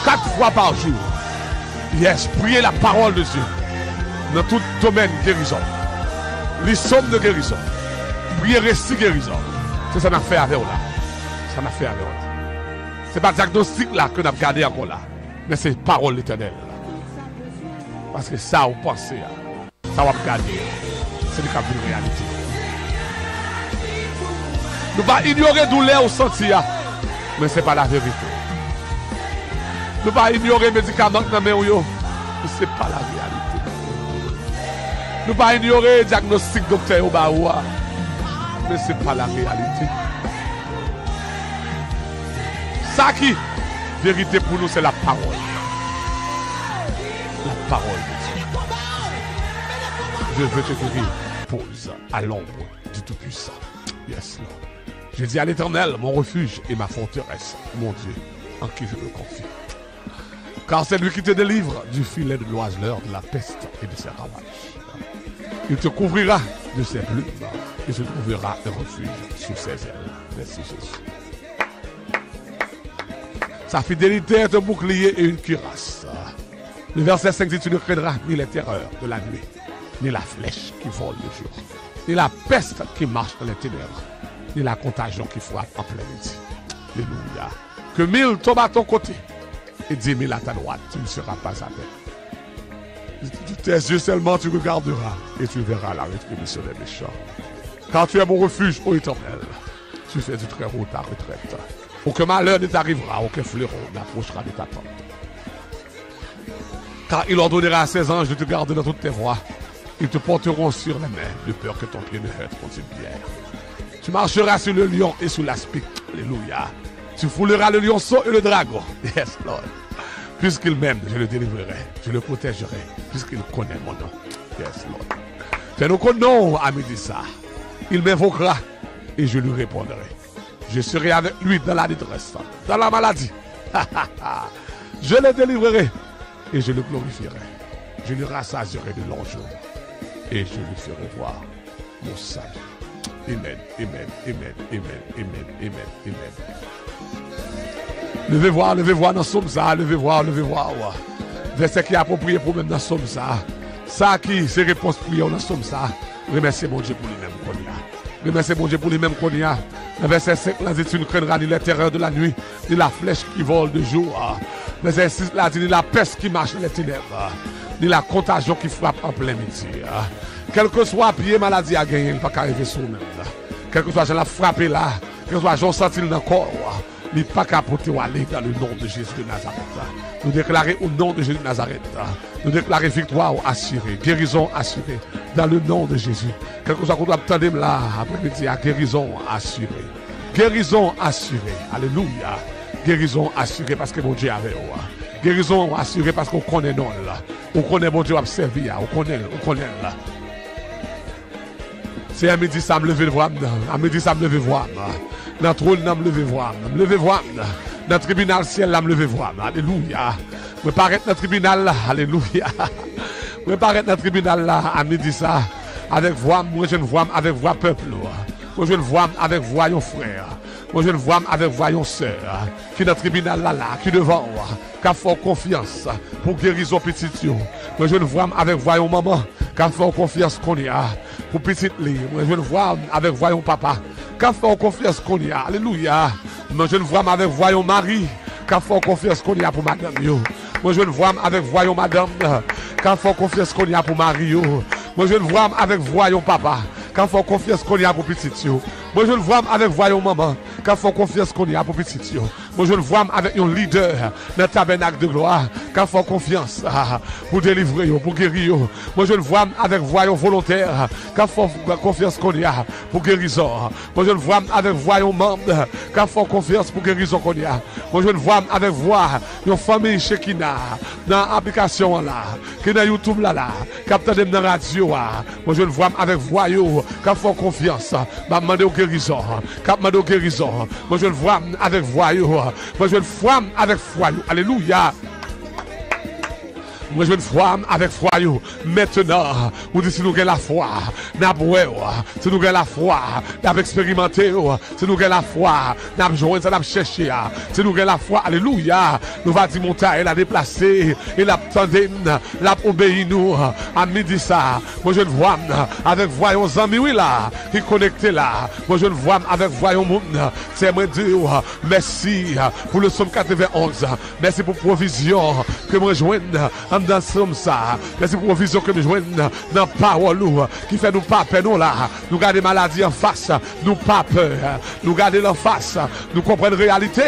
4 fois par jour. Yes, priez la parole de Dieu. Dans tout domaine guérison. Les sommes de guérison. Priez récit guérison. C'est ça qu'on a fait avec là. Ça m'a fait avec là. n'est pas diagnostic là que nous avons gardé encore là. Mais c'est parole de l'Éternel. Parce que ça, vous pensez, ça va garder. C'est le cap de réalité. Nous ne pouvons pas ignorer douleur ou sentir, mais ce n'est pas la vérité. Nous ne pouvons pas ignorer les médicaments que nous avons, mais ce n'est pas la réalité. Nous ne pouvons pas ignorer le diagnostic docteur au Baoua, mais ce n'est pas la réalité. Ça qui, vérité pour nous, c'est la parole. La parole de Dieu. Je veux te guérir. Pose à l'ombre du Tout-Puissant. Yes, Lord. Je dis à l'Éternel, mon refuge et ma forteresse, mon Dieu, en qui je me confie. Car c'est lui qui te délivre du filet de l'oiseleur, de la peste et de ses ravages. Il te couvrira de ses plumes et se trouvera un refuge sous ses ailes. Merci Jésus. Sa fidélité est un bouclier et une cuirasse. Le verset 5 dit, tu ne craindras ni les terreurs de la nuit, ni la flèche qui vole le jour, ni la peste qui marche dans les ténèbres, ni la contagion qui frappe en plein midi. Alléluia. Que 1000 tombent à ton côté et 10 000 à ta droite, tu ne seras pas à peine. De tes yeux seulement tu regarderas et tu verras la rétribution des méchants. Car tu es mon refuge, ô Éternel, tu fais du très haut ta retraite. Aucun malheur ne t'arrivera, aucun fleuron n'approchera de ta tente. Car il ordonnera à ses anges de te garder dans toutes tes voies. Ils te porteront sur les mains, de peur que ton pied ne heurte contre une pierre. Tu marcheras sur le lion et sur l'aspic. Alléluia. Tu fouleras le lionceau et le dragon. Yes, Lord. Puisqu'il m'aime, je le délivrerai. Je le protégerai. Puisqu'il connaît mon nom. Yes, Lord. C'est notre nom, ami dit ça. Il m'invoquera et je lui répondrai. Je serai avec lui dans la détresse, dans la maladie. Je le délivrerai et je le glorifierai. Je le rassasierai de longs jours et je lui ferai voir mon salut. Amen, amen, amen, amen, amen, amen, amen. Levez voir dans Somme ça, levez voir. Verset qui est approprié pour même dans Somme ça. Ça qui, c'est réponse prière dans Somme ça. Remerciez mon Dieu pour lui-même qu'on y a. Remerciez mon Dieu pour lui-même qu'on y a. Le verset 5, là dit, tu ne craindras ni les terreurs de la nuit, ni la flèche qui vole de jour. Verset 6, là dit, ni la peste qui marche dans les ténèbres, ni la contagion qui frappe en plein midi. Quel que soit pied maladie à gagner, il ne peut pas arriver sur nous-mêmes. Quel que soit je la frappé là, quel que soit j'en senti dans le corps, il ne peut pas capoter ou aller dans le nom de Jésus de Nazareth. Nous déclarons au nom de Jésus de Nazareth. Nous déclarons victoire assurée, guérison assurée, dans le nom de Jésus. Quel que soit qu'on doit attendre là, après-midi, guérison assurée. Guérison assurée. Alléluia. Guérison assurée parce que mon Dieu avait. Guérison assurée parce qu'on connaît non là. On connaît mon Dieu à servir. On connaît là. C'est à midi, ça me lever voir. À midi, ça me lever voir. Dans le trône, me lever voir. Me lever voir. Dans le tribunal ciel, me lever voir. Alléluia. Me paraître dans le tribunal là. Alléluia. Me paraître dans le tribunal là. À midi, ça. Avec voix, moi je ne vois avec voix peuple. Moi je ne vois avec voix yon frère. Moi je ne vois avec voix yon soeur. Qui dans le tribunal là, qui devant. Qui a fait confiance pour guérison petite. Moi je ne vois avec voix yon maman. Qui a fait confiance qu'on y a. Pour petite li. Moi je ne vois avec voix yon papa. Qui a fait confiance qu'on y a. Alléluia. Moi je ne vois avec voix yon mari. Qui a fait confiance qu'on y a pour madame yo. Moi je ne vois avec voix yon madame. Qui a fait confiance qu'on y a pour mari yo. Moi je le vois avec voyons papa, quand faut confiance qu'on y a pour petit yo. Moi je le vois avec voyons maman, quand faut confiance qu'on y a pour petit yo. Moi je le vois avec un leader dans le tabernacle de gloire, quand faut confiance pour délivrer pour guérir. Moi je le vois avec voyons volontaire, quand faut confiance qu'on y a pour guérison. Moi je le vois avec voyons membres, quand faut confiance pour guérison qu'on y a. Moi je le vois avec voix une famille Shekina dans l'application là, qui dans YouTube là, capteur de dans radio. Moi je le vois avec voix quand faut confiance, m'a demandé aux guérison, quand m'a demandé aux guérison. Moi je le vois avec voix moi je le vois avec foi. Alléluia. Moi je veux une foi avec foi. Maintenant, on dit si nous avons la foi, nous si nous avons la foi, nous avons expérimenté, si nous avons la foi, nous avons joué, nous avons cherché, si nous avons la foi, alléluia, nous va dire montagne, elle a déplacé, elle a tendu, elle a obéi nous, à midi ça. Moi je vois avec voyons amis, oui là, qui connecté là. Moi je vois avec voyons monde, c'est moi dire merci pour le psaume 91, merci pour provision que me rejoigne dans ce psaume ça. Merci pour provision que me joigne dans parole qui fait nous pas peur nous là. Nous garder maladie en face, nous pas peur. Nous garder en face, nous comprenons la réalité,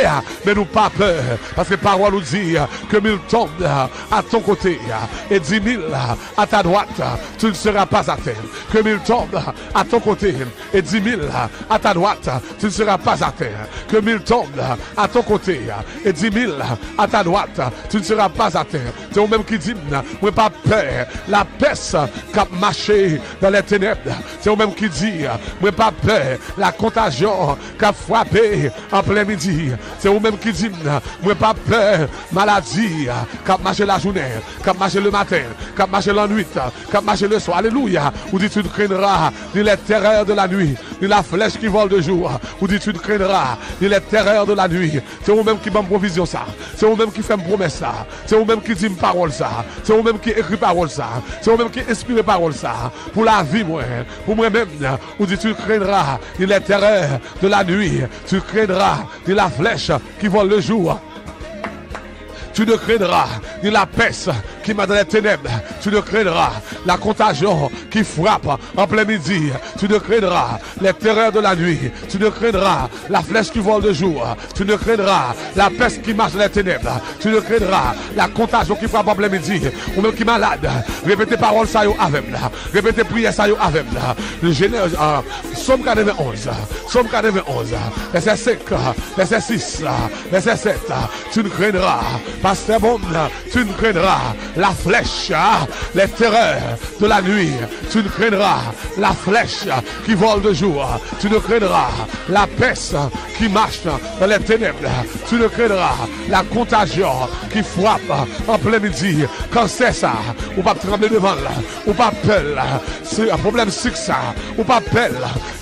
mais nous pas peur. Parce que parole nous dit que 1000 tombent à ton côté et 10 000 à ta droite, tu ne seras pas à terre. Que 1000 tombent à ton côté et 10 000 à ta droite, tu ne seras pas à terre. Que 1000 tombent à ton côté et 10 000 à ta droite, tu ne seras pas à terre. C'est vous-même qui dit, moi pas peur. La peste qui a marché dans les ténèbres. C'est vous-même qui dit, moi pas peur. La contagion qui a frappé en plein midi. C'est vous-même qui dit, moi pas peur. Maladie qui a marché la journée, qui a marché le matin, qui a marché la nuit, qui a marché le soir. Alléluia. Ou dit tu ne craindras ni les terreurs de la nuit, ni la flèche qui vole de jour. Ou dit tu ne craindras ni les terreurs de la nuit. C'est vous-même qui m'a provision ça. C'est vous-même qui fait une promesse ça. C'est vous-même qui dit une parole ça. C'est vous-même qui écrit parole ça. C'est vous-même qui inspire parole ça. Pour la vie, moi. Pour moi-même. Ou dit tu craindras ni les terreurs de la nuit. Tu craindras ni la flèche qui vole le jour. Tu ne craindras ni la peste qui m'a dans les ténèbres. Tu ne craindras la contagion qui frappe en plein midi. Tu ne craindras les terreurs de la nuit. Tu ne craindras la flèche qui vole de jour. Tu ne craindras la peste qui marche dans les ténèbres. Tu ne craindras la contagion qui frappe en plein midi. Ou même qui est malade. Répétez paroles ça avec là. Répétez prières ça avec là. Somme 91. Somme 91. Verset 5. Verset 6. Verset 7. Tu ne craindras. Pasteur bon, tu ne craindras la flèche, les terreurs de la nuit. Tu ne craindras la flèche qui vole de jour. Tu ne craindras la peste qui marche dans les ténèbres. Tu ne craindras la contagion qui frappe en plein midi. Quand c'est ça, ou pas trembler devant là, ou pas peur, c'est un problème c'est ça, ou pas peur,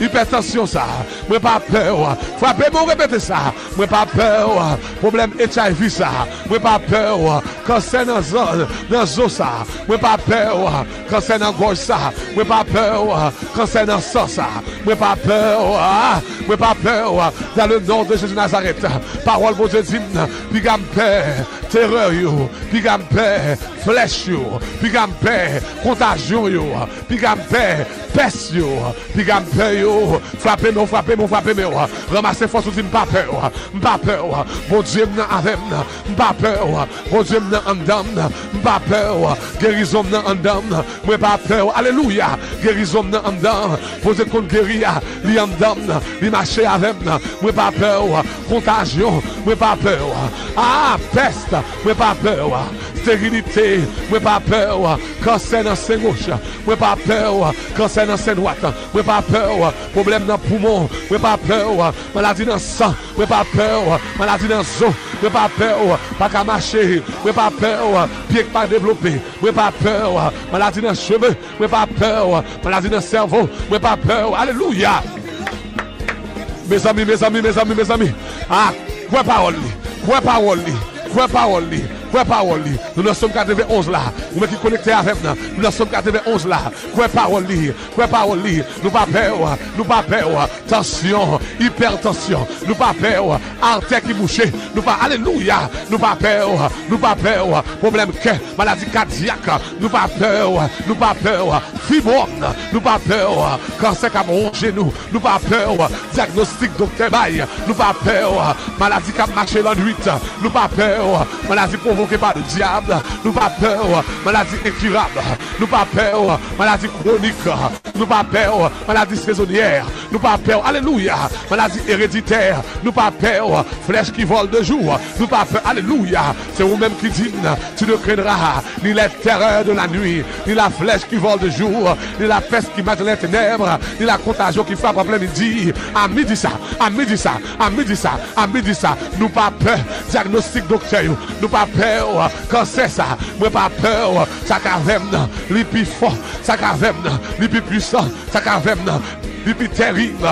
hypertension ça, moi pas peur, frappez moi répétez ça, moi pas peur, problème HIV ça, moi pas peur, cancer dans zo ça, moi pas peur, cancer dans gorge ça, moi pas peur, cancer dans sang ça, moi pas peur, moi pas peur, dans le nom de Jésus Nazareth, parole pour Dieu dit, puis gamme terreur yo, puis gamme flèche yo, puis gamme contagion yo, puis gamme peste yo, puis gamme yo, frappez moi, ramassez force ou pas peur, bon Dieu avec pas peur, bon Dieu en dame, pas peur, guérison en dame, moi pas peur, alléluia, guérison en dame, posez contre guérir, li en dame, li marcher avec moi pas peur, contagion, moi pas peur, peste, moi pas peur, stérilité, moi pas peur, cancer dans sein gauche, moi pas peur, cancer dans sein droite, moi pas peur, problème dans poumon, moi pas peur, maladie dans sang, moi pas peur, maladie dans os, moi pas peur, pas qu'à marcher, moi pas peur, pied pas développé, moi pas peur, maladie dans cheveux, moi pas peur, maladie dans cerveau, moi pas peur, alléluia. Mes amis, quoi parole, nous sommes 91 là, nous qui connectés avec nous sommes 91 là, quoi parole, nous pas peur, tension, hypertension, nous pas peur, artère qui bouche, nous pas, alléluia, nous pas peur, problème cœur, maladie cardiaque, nous pas peur, fibrome, nous pas peur, cancer qui a rongé nous pas peur, diagnostic docteur bail, nous pas peur, maladie qui a marché la nuit, nous pas peur, maladie provoquée par le diable, nous pas peur, maladie incurable, nous pas peur, maladie chronique, nous pas peur, maladie saisonnière, nous pas peur. Alléluia. Maladie héréditaire, nous pas peur. Flèche qui vole de jour, nous pas peur. Alléluia. C'est vous-même qui dites, tu ne craindras ni les terreurs de la nuit, ni la flèche qui vole de jour, ni la peste qui marche dans les ténèbres, ni la contagion qui frappe en plein midi. À midi ça, à midi ça, à midi ça, à midi ça. Nous pas peur. Diagnostic docteur, nous pas peur. Cancer ça, nous pas peur. Ça caverne, les plus fort, ça caverne, les plus puissant, ça caverne. Depuis terrible,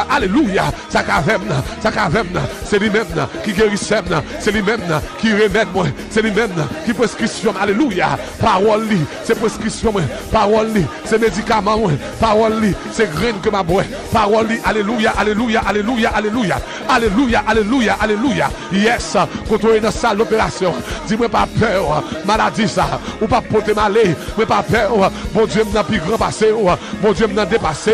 alléluia, ça caverne, c'est lui-même qui guérit, c'est lui-même qui remède moi, c'est lui-même qui prescription, alléluia, parole li, c'est prescription, parole li, c'est médicament, parole li, c'est graine que ma bois, parole li, alléluia, alléluia, alléluia, alléluia, alléluia, alléluia, alléluia, yes, quand on est dans la salle d'opération, dis-moi pas peur, maladie ça, ou pas porter malé, mais pas peur, bon Dieu m'a plus grand passé, bon Dieu m'a dépassé,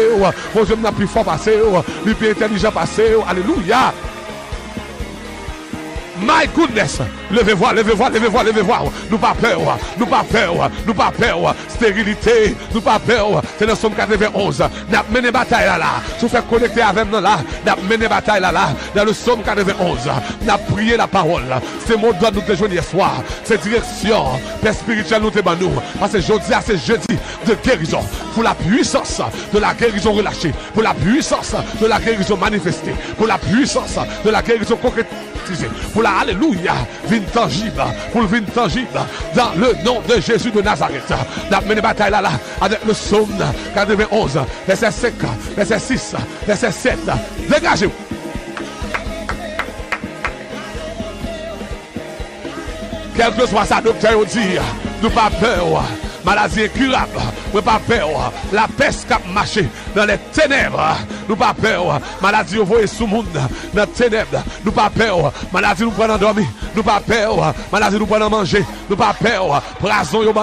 bon Dieu m'a plus fort passé, le plus intelligent passé, alléluia. My goodness, levez-vous, levez-vous, levez-vous, levez-vous. Nous pas peur, nous pas peur, nous pas peur. Stérilité, nous pas peur. C'est dans Somme 91. N'a mené bataille là. Si vous connecter avec nous là, n'a mené bataille là. Dans le Somme 91, n'a prié la parole. C'est mon doigt nous te joindre hier soir. C'est direction, Père spirituel nous te nous. Parce que jeudi, c'est jeudi de guérison. Pour la puissance de la guérison relâchée. Pour la puissance de la guérison manifestée. Pour la puissance de la guérison concrétisée. Pour la alléluia, vin tangible, pour le vin tangible, dans le nom de Jésus de Nazareth. La mené bataille là, avec le psaume 91, verset 5, verset 6, verset 7. Dégagez-vous. Quel que soit sa docteur, dit, nous pas peur. Maladie incurable, nous pas peur. La peste qui a marché dans les ténèbres, nous pas peur. Maladie envoyée sous le monde dans les ténèbres, nous pas peur. Maladie nous prend en dormir, nous pas peur. Maladie nous prend en manger, nous pas peur. Poison yo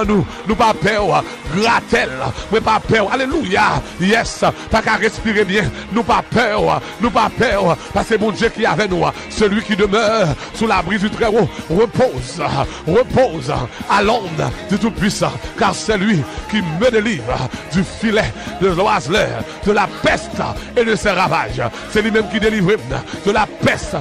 nous pas peur. Gratel, nous pas peur. Alléluia. Yes, pas qu'à respirer bien, nous pas peur. Nous pas peur. Parce que c'est mon Dieu qui est avec nous. Celui qui demeure sous l'abri du Très-Haut repose à l'ombre du Tout-Puissant. Car c'est lui qui me délivre du filet de l'oiseleur, de la peste et de ses ravages. C'est lui-même qui délivre de la peste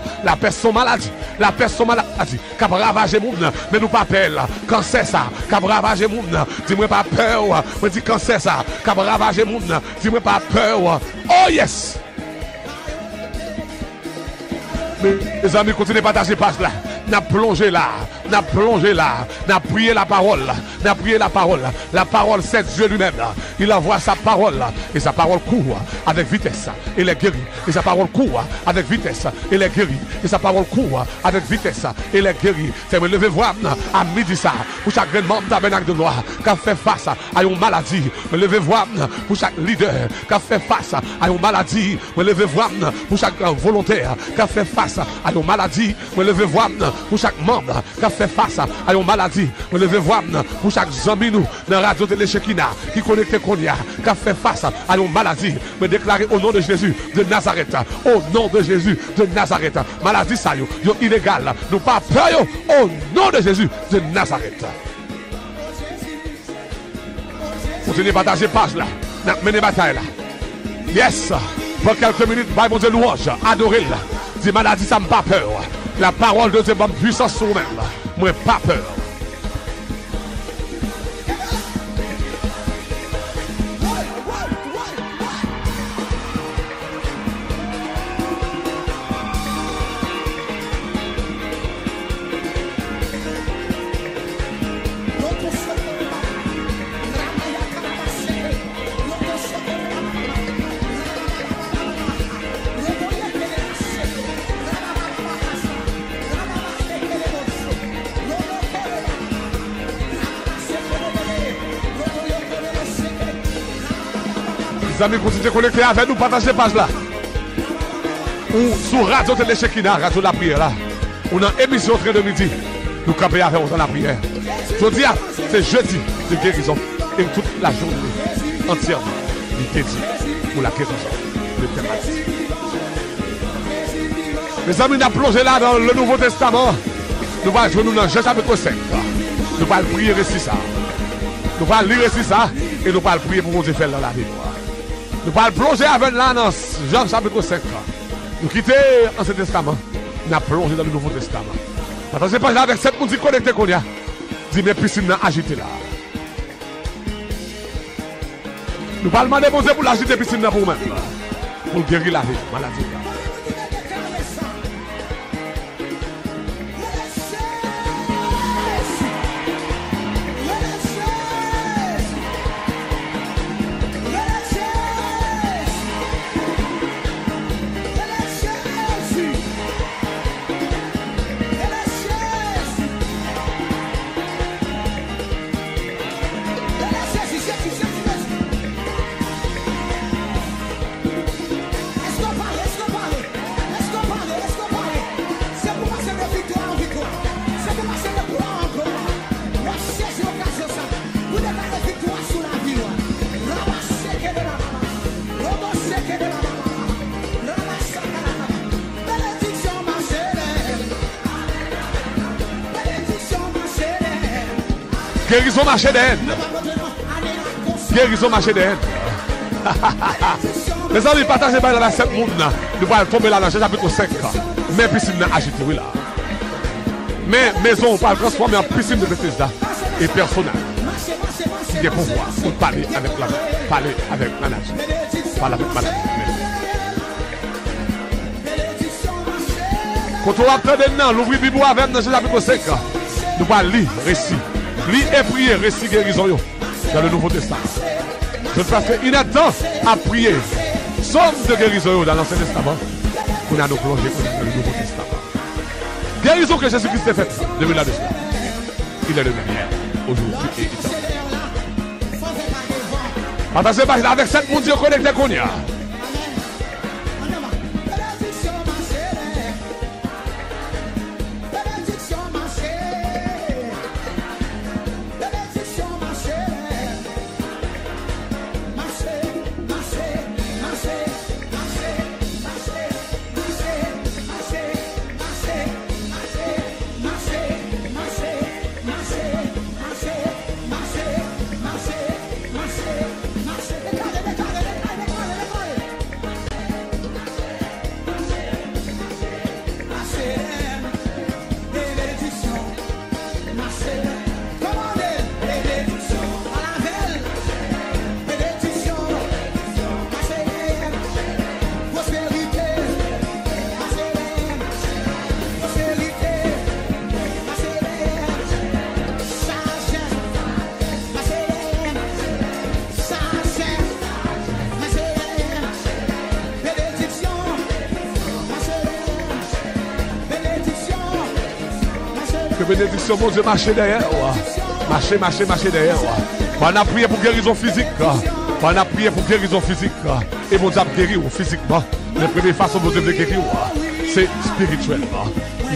son maladie, la peste son maladie, qui a ravagé le monde, mais nous pas peur. Quand c'est ça, qui a ravagé le monde, dis-moi pas peur. Je dis quand c'est ça, qui a ravagé le monde, dis-moi pas peur. Oh yes! Mes amis, continuez à partager page là. N'a plongé là, n'a plongé là, n'a prié la parole, n'a prié la parole. La parole, c'est Dieu lui-même. Il envoie sa parole et sa parole court avec vitesse. Il est guéri. Et sa parole court avec vitesse. Il est guéri. Et sa parole court avec vitesse. Il est guéri. C'est me lever voir à midi ça pour chaque membre tabernacle de gloire qui a fait face à une maladie. Me lever voir pour chaque leader qui a fait face à une maladie. Me lever voir pour chaque volontaire qui a fait face à une maladie. Me lever voir pour chaque membre qui a fait face à une maladie. Me lever voir pour chaque zombie nous dans la radio Télé Shekina qui connecte Konya qui a fait face à une maladie. Me déclarer au nom de Jésus de Nazareth. Au nom de Jésus de Nazareth. Maladie ça yo illégal. Nous pas peur yo, au nom de Jésus de Nazareth. Continuez à partager page là. Menez bataille là. Yes. Pour quelques minutes, Bible de louange. Adorez-la. Dis maladie, ça me pas peur. La parole de Dieu, bonne puissance sur moi-même. Moi, pas peur. Les amis, continuez de connecter avec nous, partagez page là. Ou sur Radio Télé Shekina, Radio de la prière là. On a une émission très de midi. Nous camper avec vous dans la prière. Je dis, c'est jeudi de guérison. Et toute la journée entièrement, il est dit pour la guérison de tes maladies. Mes amis, nous avons plongé là dans le Nouveau Testament. Nous allons jouer dans Jean chapitre 5. Nous allons prier ici ça. Nous allons lire ici ça. Et nous allons prier pour vous faire dans la vie. Nous allons plonger avec là dans Jean chapitre 5. Nous quittons l'Ancien Testament. Nous allons plonger dans le Nouveau Testament. Attention, pas là avec cette musique connectée qu'on y a. Dis mes piscines agitées là. Nous allons demander bon Dieu pour l'agiter piscine pour vous-même. Pour guérir la vie, maladie. Guérison marché d'elle. Guérison marché d'elle. Les amis, partagez pas dans la 7 monde. Nous allons tomber là dans le chapitre 5. Mais piscine agitée, oui là. Mais maison, on va transformer en piscine de Bethesda. Et personnel. Qui est pouvoir pour parler avec la parler avec manager. Parler avec manager. Quand on va prendre l'ouvrir Bible avec dans le chapitre 5. Nous allons lire récit. Lire et prier, récit guérison dans le Nouveau Testament. Je passe une temps à prier. Somme de guérison dans l'Ancien Testament. On a nos plongés dans le Nouveau Testament. Guérison que Jésus-Christ a faite depuis la dessus. Il est le même aujourd'hui et éternellement. Attendez, pas avec cette monde connecté qu'on y a. Bénédiction, mon Dieu, marcher derrière. Marcher derrière. On a prié pour guérison physique. On a prié pour guérison physique. Et mon Dieu a guéri physiquement. La première façon de Dieu guérir, c'est spirituellement.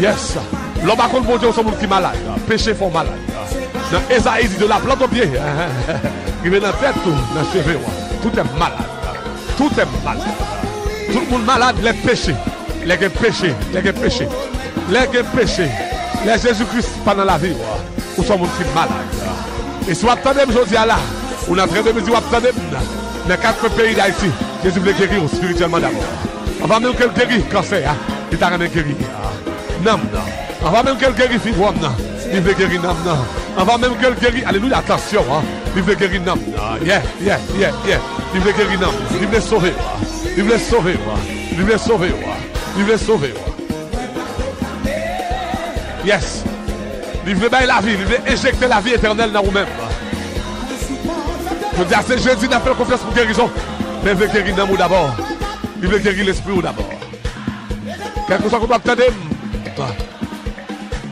Yes. L'homme a contre mon Dieu, c'est monde qui est malade. Péché font malade. Dans Esaïe dit de la plante au pied. Il est dans la tête, dans les cheveux. Tout est malade. Tout est malade. Tout le monde malade, les péchés. Les péchés. Les Jésus-Christ pendant la vie, ou sont monde qui est malade. Et si vous attendez aujourd'hui là, on est en train de me dire, vous attendez dans les 4 pays d'Haïti, Jésus veut guérir spirituellement d'abord. Avant même qu'elle guérisse cancer, il t'a rien guéri. Non. Avant même qu'elle guérisse fibrome, il veut guérir non. Avant même qu'elle guérisse, alléluia, attention, il veut guérir non. Yeah. Il veut guérir non. Il veut sauver. Il veut sauver. Yes. Il veut bien la vie. Il veut injecter la vie éternelle dans vous-même. Je dis à ce jeudi, n'a pas confiance pour guérison. Mais il veut guérir dans vous d'abord. Il veut guérir l'esprit d'abord. Quelque chose qu'on doit attendre.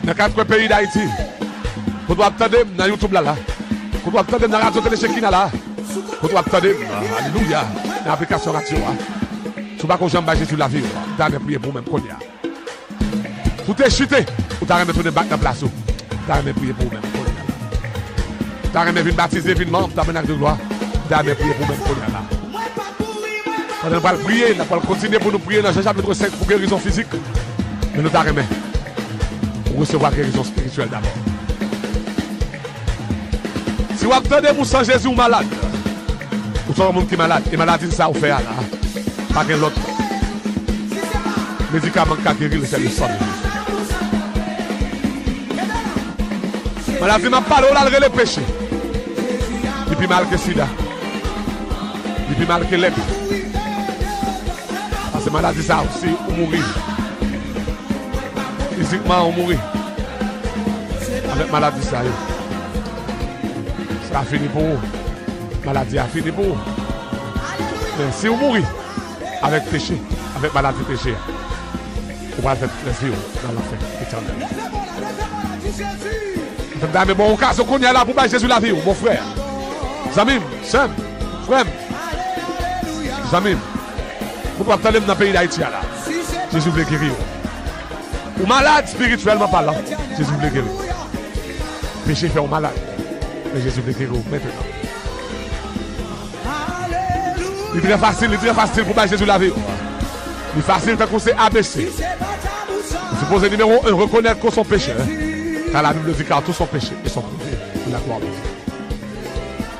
Dans 4 pays d'Haïti. Qu'on doit attendre dans YouTube là. Qu'on doit attendre dans la radio télé Chekina là. Qu'on doit attendre. Alléluia. Dans l'application radio. Tu vas qu'on jambe Jésus la vie. Tu as prié pour même qu'on y a. Tout est chuté. Ou t'as remis tourner back dans la place. T'as remis prier pour même. T'as remis venir baptiser, venir membre, t'as mené de gloire. T'as remis prier pour même. On ne va pas prier, on va continuer pour nous prier dans Jean chapitre 5 pour guérison physique. Mais nous t'as remis pour recevoir guérison spirituelle d'abord. Si vous attendez pour sans Jésus ou malade, Ou sont un monde qui est malade. Et maladie, ça, on fait là. Pas qu'un autre. Médicament qui a guéri, c'est le sang. Maladie m'a parlé, on a le péché. Il plus mal que sida. Il plus mal que lèpre. Parce que maladie, ça aussi, on mourit. Physiquement, on mourit. Avec maladie, ça y est. Ça a fini pour vous. Maladie a fini pour vous. Mais si vous mourrez avec péché, avec maladie péché, vous allez faire plaisir dans l'enfer éternel. Mais bon, occasion qu'on y a là pour battre Jésus la vie, mon frère. Zamim, Sam, frère. Zamim, vous pouvez attendre dans le pays d'Haïti là. Jésus veut guérir. Ou malade spirituellement parlant, Jésus veut guérir. Péché fait au malade. Mais Jésus veut guérir maintenant. Il est très facile pour battre Jésus la vie. Il est facile de c'est ABC. Vous supposez numéro 1, reconnaître qu'on son péché. Car la Bible dit car tout son péché et son péché. La gloire de Dieu.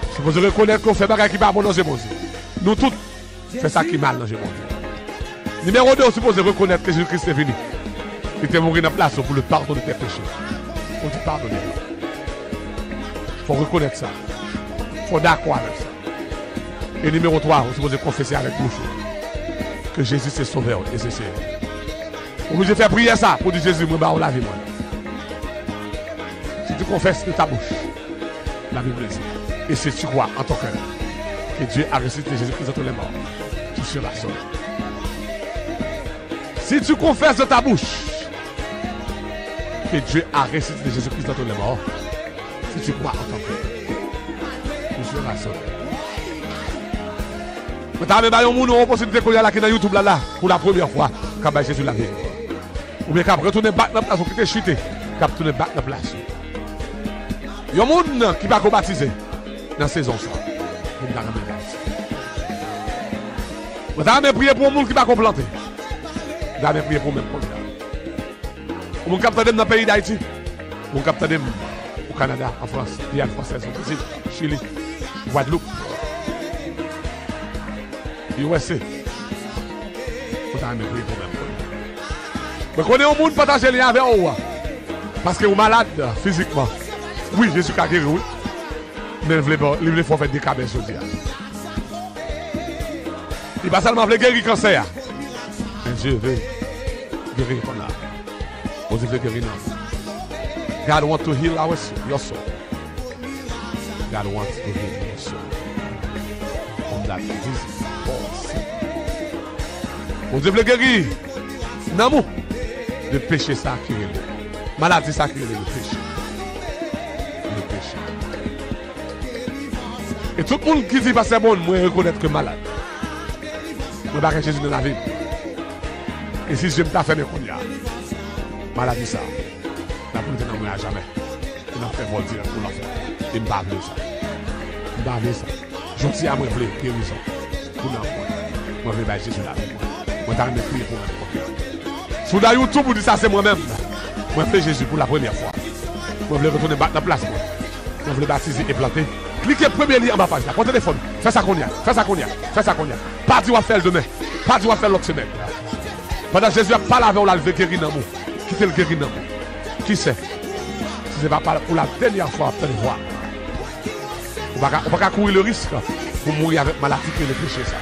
Vous supposez reconnaître qu'on fait bagarre qui va bon dans Jésus. Nous tous, c'est ça qui mal dans Jésus. Numéro 2, vous supposez reconnaître que Jésus-Christ est venu. Il était mort dans la place pour le pardon de tes péchés. Pour te pardonner. Il faut reconnaître ça. Il faut d'accord avec ça. Et numéro 3, vous supposez confesser avec bouche que Jésus c'est sauveur et c'est Seigneur. Vous pouvez faire prier ça pour dire Jésus, moi, la vie, moi. Si tu confesses de ta bouche, la Bible dit, et si tu crois en ton cœur que Dieu a ressuscité Jésus-Christ entre les morts, tu seras sauvé. Si tu confesses de ta bouche que Dieu a ressuscité Jésus-Christ entre les morts, si tu crois en ton cœur, tu seras sauvé. Mais tu as une possibilité qu'on y a là dans YouTube là, pour la première fois, quand Jésus l'a vu. Ou bien quand retourner battre dans la place, ou quitter chuter, quand retourner battre dans la place. Il y a un monde qui va baptiser dans la saison ça. Vous avez prié pour un monde qui va planter. Vous avez prié pour même pour le monde qui dans le pays d'Haïti. Vous avez au Canada, en France, Guyane française, au Brésil, Chili, Guadeloupe. USA. Vous avez prié pour même. Mais qu'on est au monde partager les liens avec vous. Parce que vous êtes malade physiquement. Oui, Jésus a guéri, oui. Mais il faut faire des cabines aujourd'hui. Il va seulement guérir le cancer. Mais Dieu veut guérir comme là. Vous veut guérir non. God wants to heal your soul. God wants to heal your soul. From that disease. Vous devez guérir. N'amour. Le péché sacré. Maladie sacrée, le péché. Le péché. Et tout le monde qui dit pas c'est bon, moi reconnaître que malade. Je ne vais pas Jésus dans la vie. Et si je me fait mes cognacs, maladie ça. La politique n'a pas jamais. Il n'a fait vol direct pour l'enfer. Il ne va pas ça. Il ne va pas ça. Je dis à moi, guérison. Pour l'enfer. Moi, je vais Jésus là. Moi, je vais prier pour moi. Sur YouTube, vous dites ça, c'est moi-même. Moi, je fais Jésus pour la première fois. Moi, je vais retourner dans la place. Moi, je vais baptiser et planter. Cliquez premier lien en bas page là. Prends le téléphone. Fais ça qu'on y a. Fais ça qu'on y a. Fais ça qu'on y a. Pas du à faire demain. Pas du à faire l'autre semaine. Pendant que Jésus a parlé avec vous, il veut guérir dans vous. Qui fait le guérir dans vous? Qui sait? Si ce n'est pas pour la dernière fois, vous allez voir. On ne va pas courir le risque pour mourir avec maladie et le péché. Ça.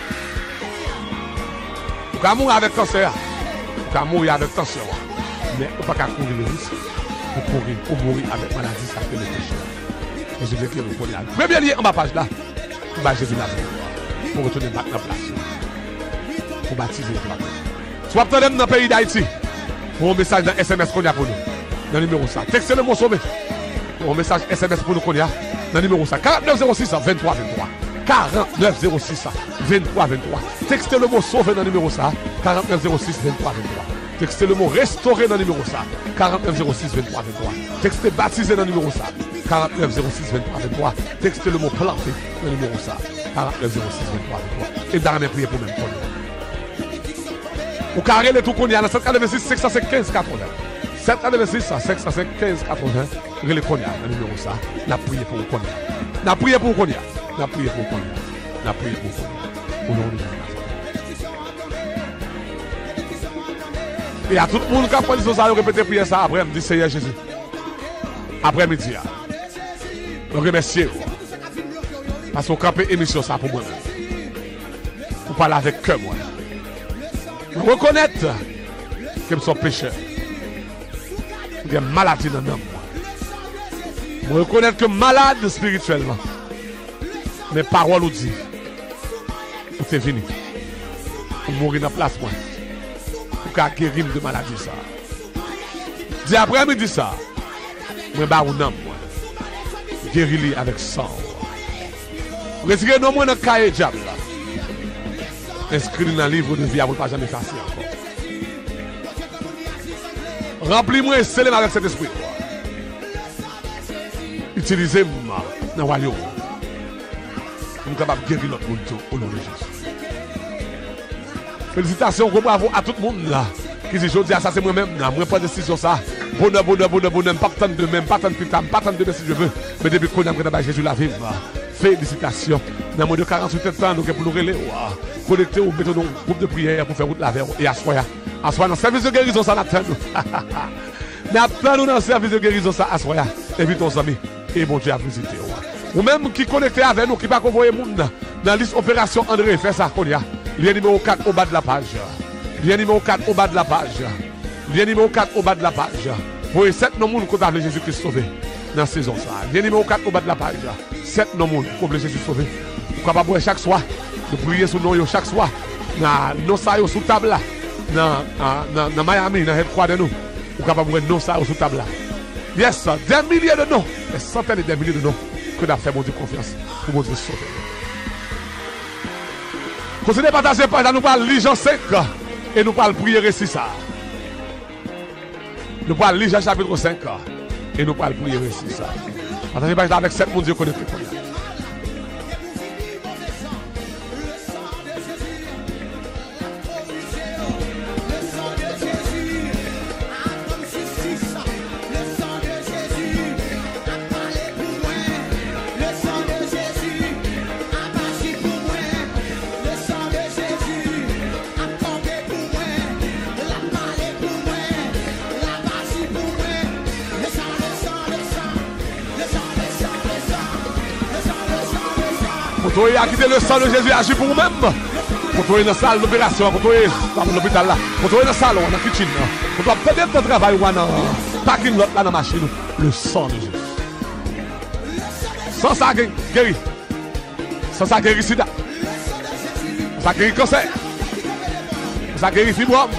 On va mourir avec cancer. On va mourir avec tension. Mais on ne va pas courir le risque pour mourir avec maladie et le péché. Et je vais dire le premier. Premier lien en ma page là. Pour Jésus là. Pour retourner dans la place. Pour baptiser les plateaux. Soit vous êtes dans le pays d'Haïti. Pour un message dans SMS qu'on a pour nous. Dans le numéro ça. Textez le mot sauvé. Pour un message SMS pour nous qu'on a. Dans le numéro ça. 4906 23 23. 4906 23 23. Textez le mot sauvé dans le numéro ça. 4906 23 23. Textez le mot restauré dans le numéro ça. 4906 23 23. Textez baptisé dans le numéro ça. 4906 23 23. Textez le mot planté dans le numéro ça. 4906 23 23. Et d'arrêter prier pour même pour nous. Ou carré le tout qu'on y a dans 786 505 15 80. 786 505 15 80. Relais qu'on y a dans le numéro ça. La prière pour qu'on y a. La prière pour qu'on y a. La prière pour qu'on y a. On a prié pour vous. Au nom de Jésus. Et à tout le monde qui a fait ça, répéter prière ça après, me dit Seigneur Jésus. Après-midi. Je remercie vous. Parce qu'on campe émission ça pour moi. Pour parler avec cœur, moi. Je reconnaître que je suis pécheur. Il y a une maladie dans l'homme. Je reconnais que malade spirituellement. Mes paroles nous disent. Vous êtes venu. Pour mourir dans la place. Moi. Pour guérir de maladie. Ça. Dis après-midi ça. Je vais vous nom. Guérir avec sang. Retirez nos mots dans le cahier diable. Inscrit dans le livre de vie. Vous ne pas jamais effacer encore. Remplis-moi et scellez-moi avec cet esprit. Utilisez-moi dans le royaume. Nous sommes capables de guérir notre monde au nom de Jésus. Félicitations, bravo à tout le monde là. Qui dit, je dis, ça c'est moi-même, moi je prends décision ça. Bonheur, pas tant de même, pas tant de putain, pas tant de même si je veux. Mais depuis qu'on a Jésus la vie, félicitations. Dans moins de 48 ans, nous pour nous relayer, connecter ou mettre nos groupe de prière pour faire route la veille et asseoir. Asseoir dans le service de guérison, ça n'attend nous. N'attend dans le service de guérison, ça asseoir. Invite nos amis et bon Dieu à visiter. Ou même qui connecté avec nous, qui va envoyer le monde dans la liste opération André, fait ça qu'on y a. Lien numéro 4 au bas de la page. Lien numéro 4 au bas de la page. Lien numéro 4 au bas de la page. Pour 7 noms qui ont Jésus-Christ sauvé dans la saison. Lien numéro 4 au bas de la page. 7 noms qui ont Jésus sauvé. Vous pouvez boire chaque soir. Vous priez sur nous chaque soir. Dans nos salles sous table là. Dans Miami, dans le headquarter de nous. Vous pouvez boire nos salles sous table là. Yes, des milliers de noms. Des centaines et des milliers de noms que nous avons fait mon Dieu confiance pour mon Dieu sauver. Continuez à partager la page, nous parlons de Jean 5 et nous parlons de prier récit ça. Nous parlons de Jean chapitre 5 et nous parlons de prier récit ça. Partagez la page avec 7 mon Dieu connecté. Pour toi, quitter le sang de Jésus agit pour vous-même. Pour toi, dans la salle d'opération, pour toi, dans l'hôpital là, pour toi, dans le salon, dans la kitchen, pour toi, peut-être dans le travail ou dans le parking lot là, dans la machine, le sang de Jésus. Sans ça, guérit. Sans ça, guérit sida. Sans ça, guérit cancer. Sans ça, guérit fibrome.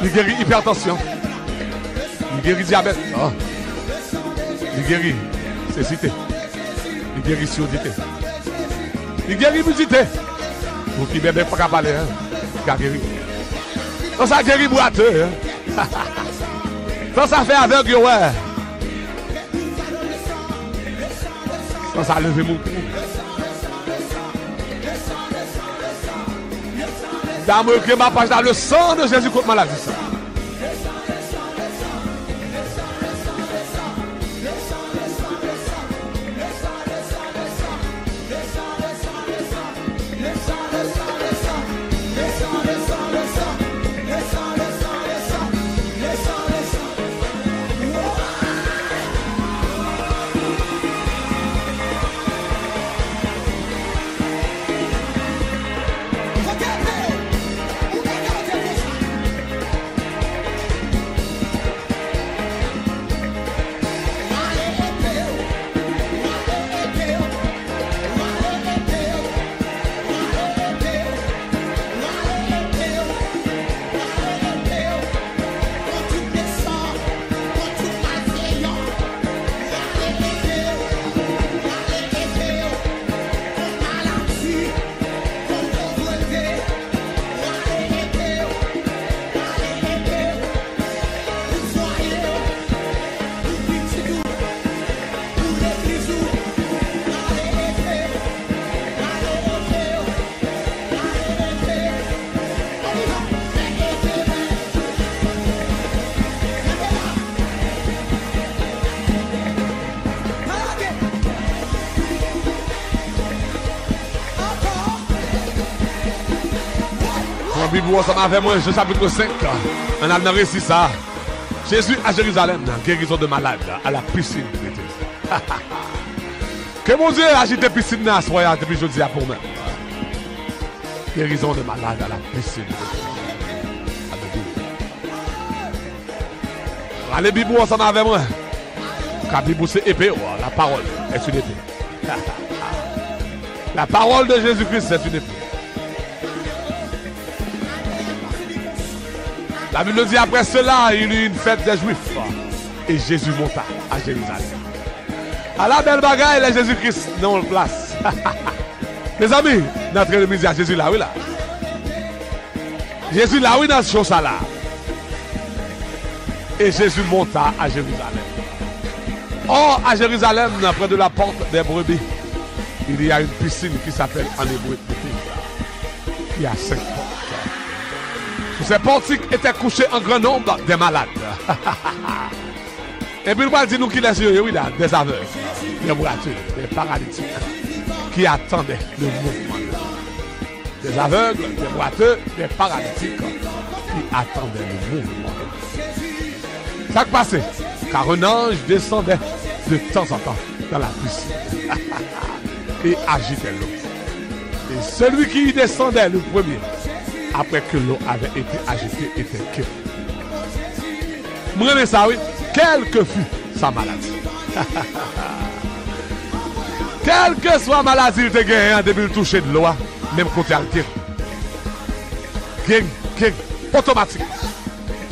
Il guérit hypertension. Il guérit diabète. Il guérit cécité. Il guérit surdité. Il guérit musité. Pour qui bébé pas parler, il guérit. Sans ça guérit boiteux. Sans ça fait aveugle, ouais. Sans ça lever mon cou. Dans ma page, dans le sang de Jésus contre maladie. Bible ensemble avec moi, Jean chapitre 5. On a dans récit ça. Jésus à Jérusalem, guérison de malades à la piscine. Que mon Dieu agite piscine à soya depuis jeudi à pour même. Guérison de malades à la piscine. Allez, Bible ensemble avec moi. Car Bible c'est épée, la parole est une épée. La parole de Jésus-Christ c'est une épée. La Bible dit après cela, il y eut une fête des Juifs. Et Jésus monta à Jérusalem. À la belle bagaille, les Jésus-Christ non place. Les amis, notre ennemi dit à Jésus là, oui là. Jésus là, oui dans ce chose là. Et Jésus monta à Jérusalem. Or, à Jérusalem, près de la porte des brebis, il y a une piscine qui s'appelle en hébreu qui a 5 portes. Sur ces portiques étaient couchés en grand nombre des malades. Et puis, il va dire nous qu'il est sur oui, là, des aveugles, des boiteux, des paralytiques, qui attendaient le mouvement. Des aveugles, des boiteux, des paralytiques, qui attendaient le mouvement. Ça qui passait, car un ange descendait de temps en temps dans la piscine et agitait l'eau. Et celui qui y descendait le premier, après que l'eau avait été agitée, était guéri. Vous me ça, oui? Quelle que fût sa maladie. Quelle que soit la maladie, il était guéri depuis le toucher de l'eau, même côté alter. Guéri, automatique,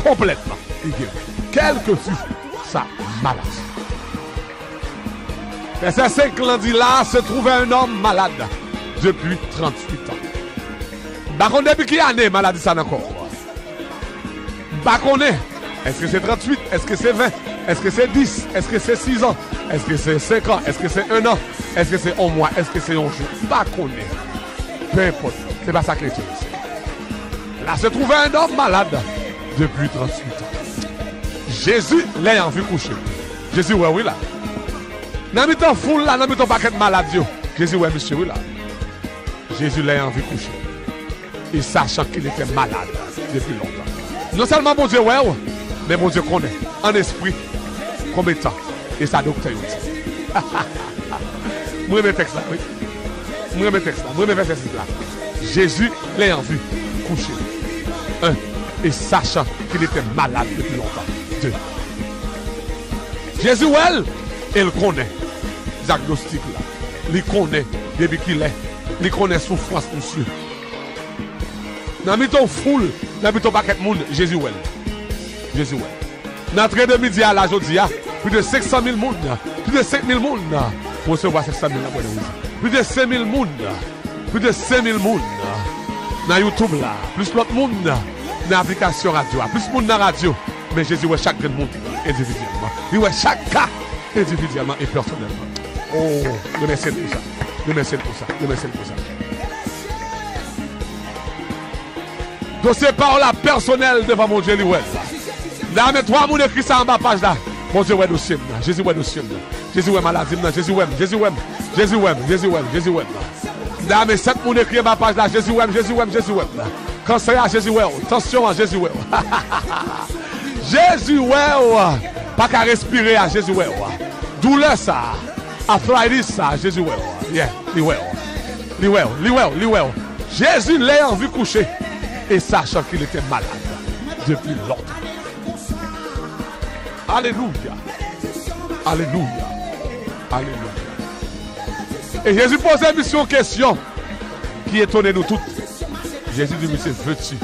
complètement, il guéri. Quelle que fût sa maladie. Verset 5 dit là, se trouvait un homme malade depuis 38 ans. Par contre, depuis quelle année maladie ça encore? Par contre, est-ce que c'est 38? Est-ce que c'est 20? Est-ce que c'est 10? Est-ce que c'est 6 ans? Est-ce que c'est 5 ans? Est-ce que c'est 1 an? Est-ce que c'est 1 mois? Est-ce que c'est 1 jour? Par contre, peu importe. C'est pas ça que les choses. Là se trouvait un homme malade depuis 38 ans. Jésus l'ayant vu coucher. Jésus, ouais, oui là. Dans le temps foule là, dans le temps paquet de malades. Jésus, ouais, monsieur, oui là. Jésus l'ayant vu coucher. Et sachant qu'il était malade depuis longtemps. Non seulement mon Dieu, ouais, mais mon Dieu connaît en esprit combien de temps. Et sa docteur aussi. Moi, je me texte là, oui. Moi, je me texte là. Moi, je me verset là. Jésus l'ayant vu coucher. 1. Et sachant qu'il était malade depuis longtemps. 2. Jésus, ouais, il connaît. Diagnostic là. Il connaît depuis qu'il est. Il connaît souffrance, monsieur. Dans le temps foule, dans le temps paquet de monde, Jésus, ouais. Jésus, ouais. Dans le train de midi à la jodia, plus de 500 000 monde, plus de 5 000 monde pour recevoir 500 000 là. Plus de 5 000 monde, plus de 5 000 monde dans YouTube là, plus l'autre monde dans l'application radio, plus monde dans la radio. Mais Jésus voit chaque monde individuellement. Il voit chaque cas individuellement et personnellement. Oh, je merci pour ça. Je merci pour ça. Je merci pour ça. Donc c'est par là personnel devant mon Dieu. Là, mais 3 mots écrit ça en bas page là. Mon Dieu, ouais, dossier. Jésus, ouais, dossier. Jésus, ouais, maladie. Jésus, ouais, Jésus, ouais. Jésus, ouais, Jésus, ouais, Jésus, ouais. Là, mais 7 mots écrit en bas page là. Jésus, ouais, Jésus, ouais, Jésus, ouais. Cancer à Jésus, ouais. Tension à Jésus, ouais. Jésus, ouais. Pas qu'à respirer à Jésus, ouais. Douleur ça. Arthritis ça. Jésus, ouais. Yeah, li ouais. Li ouais, li ouais, li ouais. Jésus l'a vu coucher. Et sachant qu'il était malade depuis longtemps. Alléluia. Alléluia. Alléluia. Et Jésus posait une question qui étonnait nous toutes. Jésus dit, monsieur, veux-tu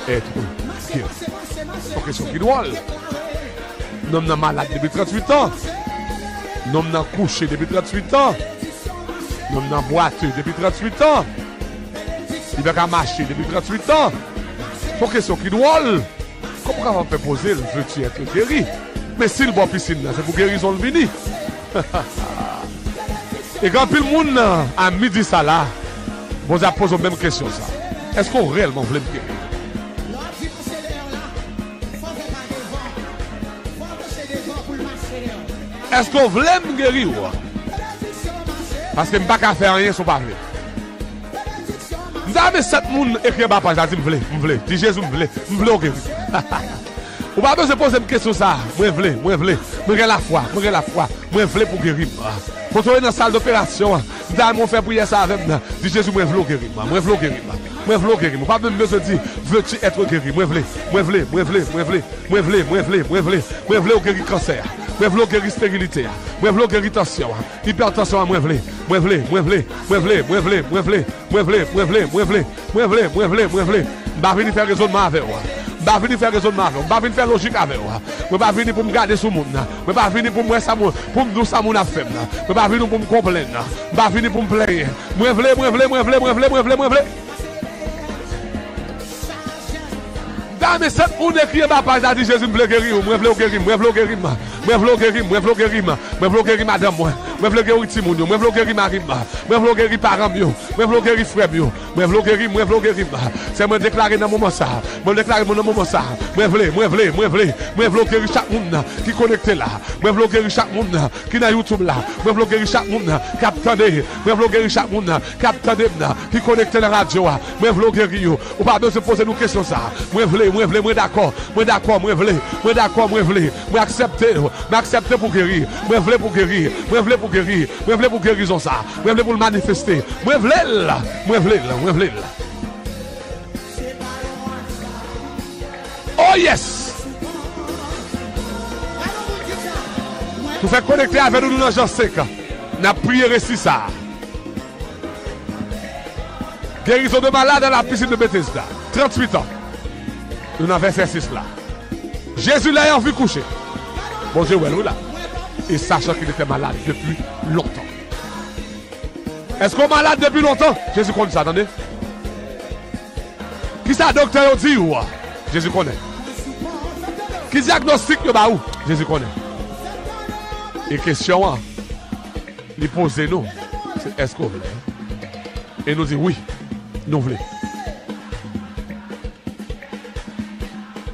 être guéri? C'est une question qui doit. Nous sommes malades depuis 38 ans. Nous sommes couchés depuis 38 ans. Nous sommes boiteux depuis 38 ans. Il va marcher depuis 38 ans. C'est une question qui doit. Comment on peut poser le veux-tu être guéri? Mais si le bon piscine, c'est pour guérison le vini. Et quand tout le monde à midi ça là, vous avez posé la même question ça. Est-ce qu'on réellement voulait me guérir? Est-ce qu'on voulait me guérir? Parce que je ne peux pas faire rien sans parler. M'dame 7 moun écrit bas page, m'vle. Dis Jésus m'vle au guéri. Ou pas besoin de poser une question ça. Moi j'ai la foi, moi vle pour guérir. Quand on est dans la salle d'opération, m'dame on fait prier ça avec moi. Dis Jésus moi vle au guérir. Moi vle au guérir. Pas même besoin de dire veux-tu être guéri. Moi vle au guérir cancer. Moi vle au guérir stérilité. Moi vle au guérir tension. Hypertension moi vle. M'pa venir faire raisonnement avec moi. M'pa venir faire raisonnement avec moi. M'pa venir faire logique avec moi. M'pa venir pour me garder sous monde. M'pa venir pour moi ça pour me dire ça mon affaire. M'pa venir pour me comprendre. M'pa venir pour me plaire. Moi vle. Dans mes 7 on écrit ma page a dit Jésus me guérir. Moi vle guérir madame moi. Moi vle guérir ti moun yo. Moi vle guérir mari moi. Moi vle guérir parents yo. Moi vle guérir frère yo. Moi vle guérir. C'est me déclarer dans moment ça. Me déclarer dans moment ça. Moi vle guérir chaque monde qui connecté là. Moi vle guérir chaque monde qui dans YouTube là. Moi vle guérir chaque monde qui attendait. Moi vle guérir chaque monde qui attendait qui connecté la radio. Moi vle guérir yo. Ou pas besoin de poser nous question ça. Moi d'accord. Moi accepter pour guérir. Moi vle pour guérison ça. Moi vle pour le manifester. Moi vle. Oh yes. Vous faites connecter avec nous dans Jean 5. N'a prié récit ça. Guérison de malade dans la piscine de Bethesda. 38 ans. Nous avons verset 6 là. Jésus l'a vu coucher. Bon Dieu, oui là. Et sachant qu'il était malade depuis longtemps. Est-ce qu'on est malade depuis longtemps? Jésus connaît ça, attendez. Qui ça docteur dit ou? Jésus connaît. Qui diagnostic le baou? Jésus connaît. Et question, il pose nous, c'est est-ce qu'on veut? Et nous dit oui, nous voulons.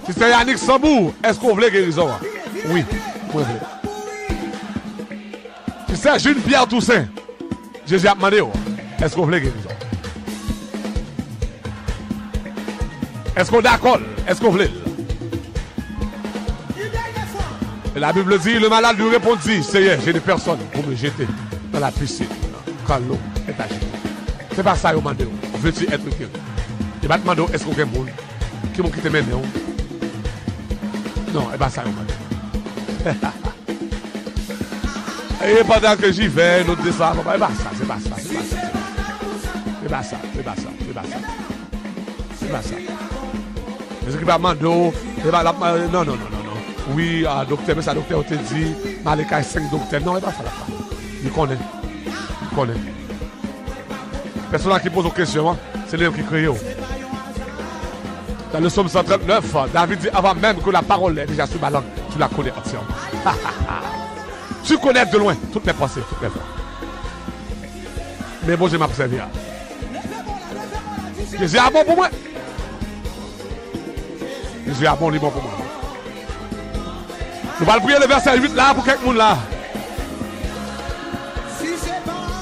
Si c'est Yannick Sambour, est-ce qu'on veut guérison? Oui, nous voulons. Si c'est Jules Pierre Toussaint, Jésus a demandé, est-ce qu'on veut guérison? Est-ce qu'on est d'accord? Est-ce qu'on veut? Et la Bible dit, le malade lui répondit, Seigneur, j'ai des personnes pour me jeter dans la piscine quand l'eau est agitée. C'est pas ça, il m'a demandé. Veux-tu être guéri? Il m'a demandé, est-ce qu'on a un monde qui m'a quitté maintenant? Non, c'est pas ça, il m'a demandé. Et pendant que j'y vais, nous disons ça, c'est pas ça, c'est pas ça, c'est pas ça. C'est pas ça, c'est pas ça, c'est pas ça. C'est pas ça. Est-ce qu'il va demander, non. Oui, docteur, mais ça, docteur, on te dit, Malika 5 docteurs. Non, il va pas faire ça. Il connaît. Personne qui pose une question, c'est lui qui crée. Dans le psaume 139, David dit, avant même que la parole est déjà sur ma langue, tu la connais entièrement. Tu connais de loin toutes mes pensées, toutes mes fois. Mais bon, je m'observe. Jésus est bon pour moi. Jésus est bon, il est bon pour moi. Nous allons prier le verset 8 là pour quelqu'un là.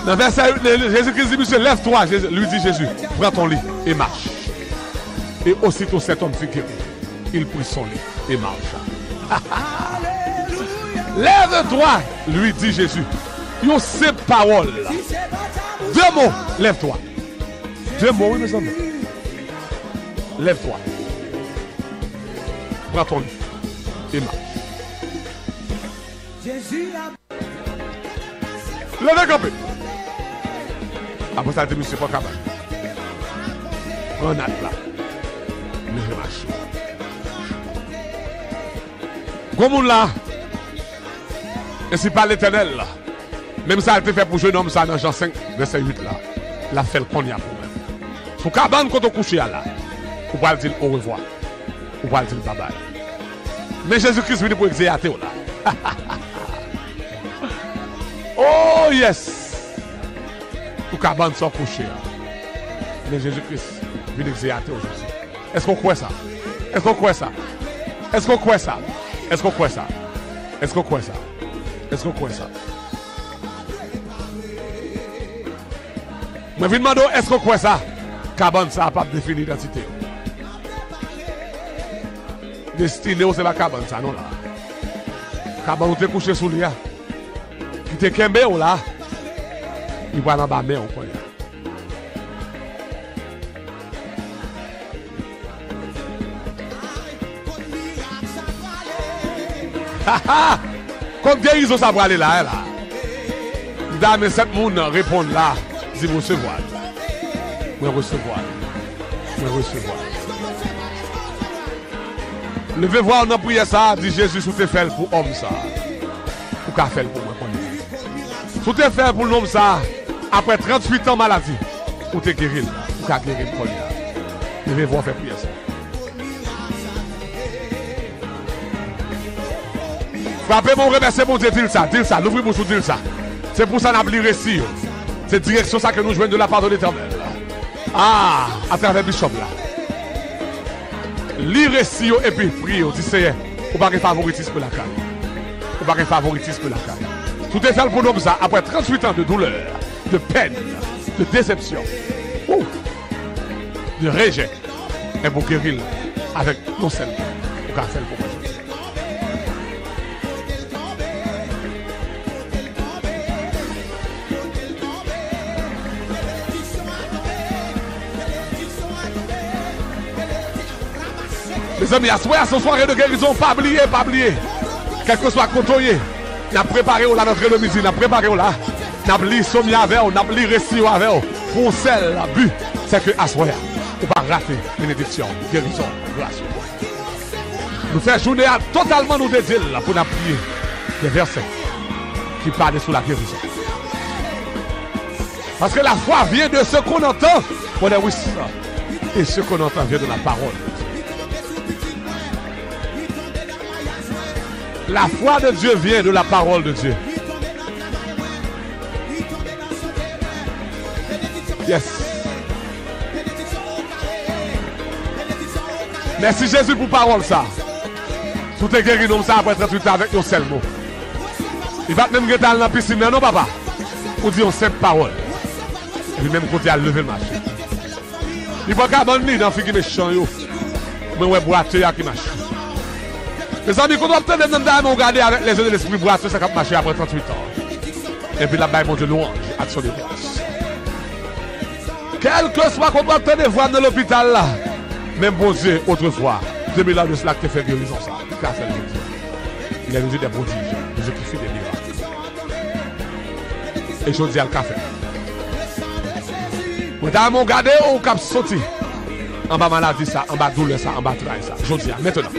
Dans le verset 8, Jésus-Christ dit, monsieur, lève-toi. Lui dit Jésus, prends ton lit et marche. Et aussitôt cet homme fut guéri. Il prit son lit et marcha. Lève-toi, lui dit Jésus. Yon ces paroles. 2 mots, lève-toi. 2 mots, oui, mes amis. Lève-toi. Prends ton lit et marche. Levez campé. Après ça, dit monsieur pas capable. On a là. Levez marche. Comme on là. Et si pas l'éternel là. Même ça a été fait pour jeune homme ça dans Jean 5, verset 8 là. La fait le qu'on y a pour même. Sous cabane quand on couche là. Ou pas dire au revoir. Ou pas dire bye bye. Mais Jésus-Christ vient pour exéater là. Oh yes! Tout cabane sont couchés. Mais Jésus-Christ vient exéater aujourd'hui. Est-ce qu'on croit ça? Est-ce qu'on croit ça? Est-ce qu'on croit ça? Est-ce qu'on croit ça? Est-ce qu'on croit ça? Est-ce qu'on croit ça? Je vais demander, est-ce qu'on croit ça? Cabane, ça n'a pas défini l'identité. Destiné, c'est pas cabane, ça, non, là. Cabane, où tu es couché sous lui, qui te kembe, là. Il va dans la main, on connaît. Comme guérison, ça va aller là, là. Dame, cette monde répond là. Dis vous recevoir. Moi recevoir. Moi recevoir. Levez voir dans prière ça, dit Jésus, sous te fait pour homme ça. Ou qu'a fait pour moi. Sous te fait pour l'homme ça, après 38 ans maladie, ou te guérir. Ou qu'a guérir pour lui. Levez voir faire prière ça. Frappez mon remerciement, mon Dieu, dis ça, l'ouvrez bouche, dis ça. C'est pour ça qu'on a oublié récit. C'est direction ça que nous jouons de la part de l'Éternel. Ah, à travers Bishop là. Lire récit et puis prier, dis Seigneur, ou pas de favoritisme la caille. Ou pas de favoritisme la caille. Tout est fait pour nous ça, après 38 ans de douleur, de peine, de déception, de rejet, et pour guérir avec nos seuls. Ou qu'à faire pour moi. Les amis, à ce soirée de guérison, pas oublier. Quel que soit côtoyé, nous avons préparé la notre de midi, nous avons préparé là. Nous avons lu sommet avec nous, nous avons lu récit avec nous. Pour celle, le but, c'est que à soir, on ne va pas rater bénédiction, guérison, grâce. Nous faisons journée totalement nous dédier pour nous prier des versets qui parlent sur la guérison. Parce que la foi vient de ce qu'on entend. On est oui, ça. Et ce qu'on entend vient de la parole. La foi de Dieu vient de la parole de Dieu. Yes. Merci Jésus pour parole ça. Tout est guéri comme ça après 38 ans avec nos seuls mots. Il va même dans la piscine, non papa. Pour dire une simple parole. Et puis même côté à lever le marché. Il va pas abandonner dans le méchant. Mais ouais, boiteux qui marche. Les amis, quand on obtient des noms on regarde avec les yeux de l'esprit boiteux, ça va marcher après 38 ans. Et puis là-bas, mon Dieu, louange, action de grâce. Quel que soit qu'on obtient des voix dans l'hôpital là, même bon Dieu, autrefois, 2000 ans de cela qui fait guérison ça. Il a nous dit des prodiges, Dieu qui fait des miracles. Et je dis à le café. Madame, on regarde, on cap sauter. En bas maladie ça, en bas douleur ça, en bas travail ça. Je dis maintenant.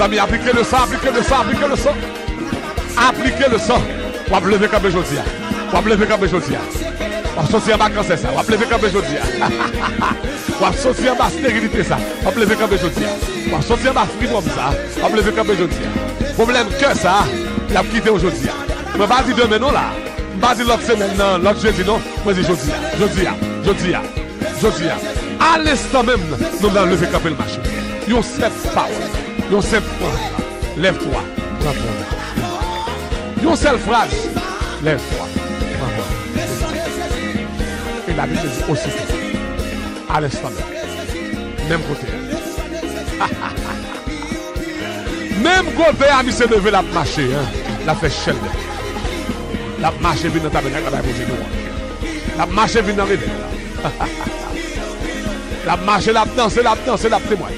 Amis, appliquez le sang. Appliquez le sang. On va lever comme aujourd'hui. On va lever comme aujourd'hui. On va sortir ma cancer ça. On va lever comme aujourd'hui. On va sortir ma stérilité ça. On va lever comme aujourd'hui. On va sortir ma fibrome ça. On va lever comme aujourd'hui. Problème que ça, il a quitté aujourd'hui. Je ne vais pas dire demain non là. Je ne vais pas dire l'autre semaine non, l'autre jeudi non. Je dis aujourd'hui. À l'instant même, nous allons lever comme le marché. Yon simple parole. Yon simple phrase. Lève-toi. Yon seule phrase. Lève-toi. Et la Bible dit aussi. À l'instant même côté. Même côté, ami, c'est levé la marché. La fait chelle. La marché vient dans ta tabernacle. La marché vient dans les la marche, la danse, la témoigne.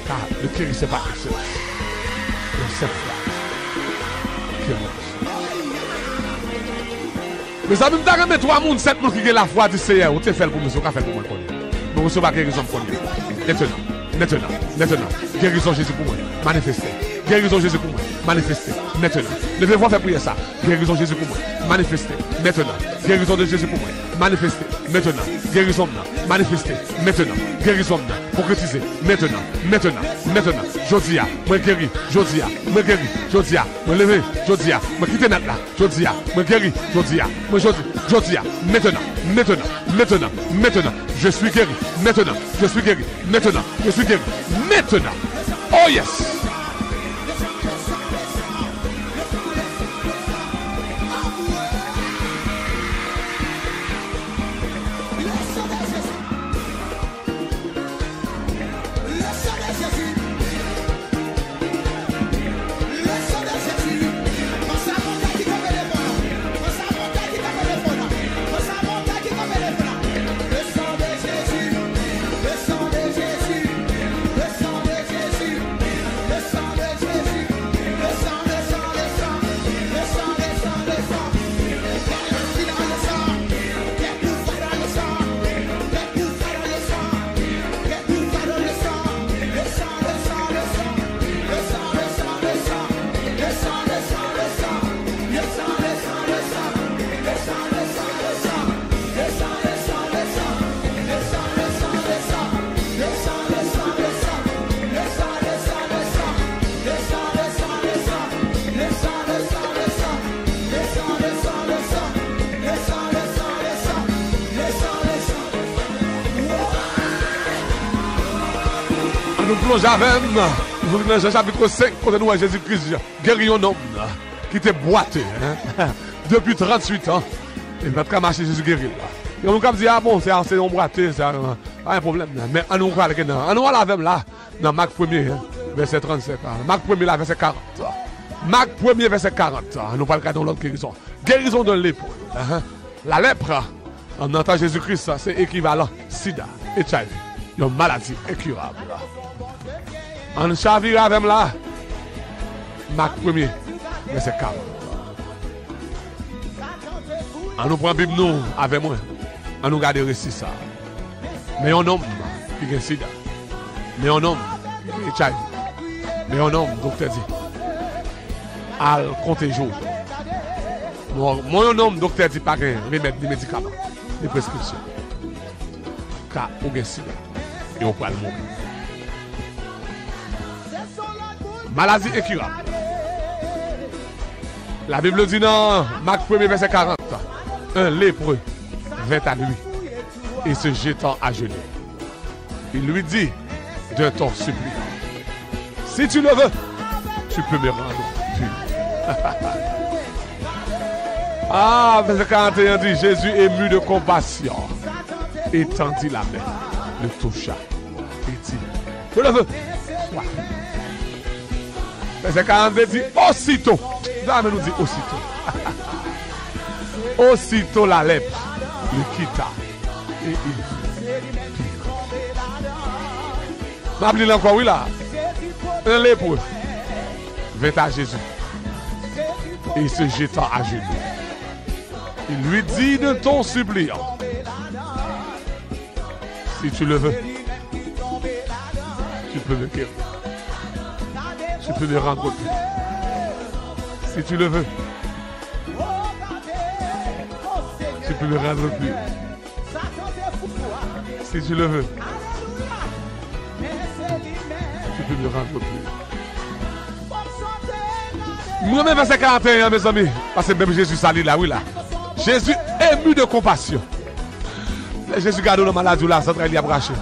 Car le Christ, c'est pas excellent. C'est ça. Mais ça me dit que 3 personnes, 7 personnes qui ont la foi du Seigneur, ou tu fais pour nous, ou tu fais pour moi. Pour recevoir guérison pour lui. Maintenant. Guérison Jésus pour moi. Manifestez. Guérison Jésus pour moi. Manifestez. Maintenant. Levez-vous faire prier ça. Guérison Jésus pour moi. Manifestez. Maintenant. Guérison de Jésus pour moi. Manifestez. Maintenant. Guérison manifestez. Maintenant. Guérison concrétisez. Maintenant. Jodia. Moi guéri. Jodia. Moi guéri. Jodia. Moi levé. Jodia. Moi quitter net là. Jodia. Moi guéri. Jodia. Moi Jodia. Maintenant. Je suis guéri. Maintenant. Je suis guéri. Maintenant. Oh yes. Nous plongeons avec nous dans Jean chapitre 5, quand nous voyons Jésus-Christ guérir un homme qui était boité depuis 38 ans. Il va pas marcher Jésus guérir. Et on nous dit, ah bon, c'est un boité, c'est pas un problème. Mais on nous parle là. On nous parle là, dans Marc 1er, verset 37. Marc 1er, là, verset 40. Marc 1er, verset 40. On nous parle dans l'autre guérison. Guérison de lèpre. La lèpre, en entendant Jésus-Christ, c'est équivalent sida, HIV. Une maladie incurable. On chavire avec là. Marc 1er, verset 40. On nous prend la Bible nous avec moi. On nous garde le récit ça. Mais un homme qui a sida. Mais un homme qui a HIV. Mais un homme, docteur dit, à compter jour. Moi, un homme, docteur dit, pas de remède, de médicaments, de prescriptions. Car on a sida. Et on peut le mourir. Maladie incurable. La Bible dit dans Marc 1er, verset 40. Un lépreux vint à lui et se jetant à genoux. Il lui dit d'un ton suppliant, si tu le veux, tu peux me rendre pur. Ah, verset 41 dit, Jésus ému de compassion étendit la main, le toucha et dit, je le veux, sois. Verset 42 dit, aussitôt, nous dit aussitôt. Aussitôt la lèpre le quitta et il m'appelle encore, oui là. Un lépreux vint à Jésus et se jetant à genoux. Il lui dit de ton suppliant, si tu le veux, tu peux me guérir. Tu peux me rendre plus. Si tu le veux, tu peux me rendre plus. Si tu le veux, tu peux me rendre plus. Moi-même, verset 41, mes amis, parce que même Jésus s'allie là, oui là. Jésus ému de compassion. Jésus garde la maladie là, ça il y a braché.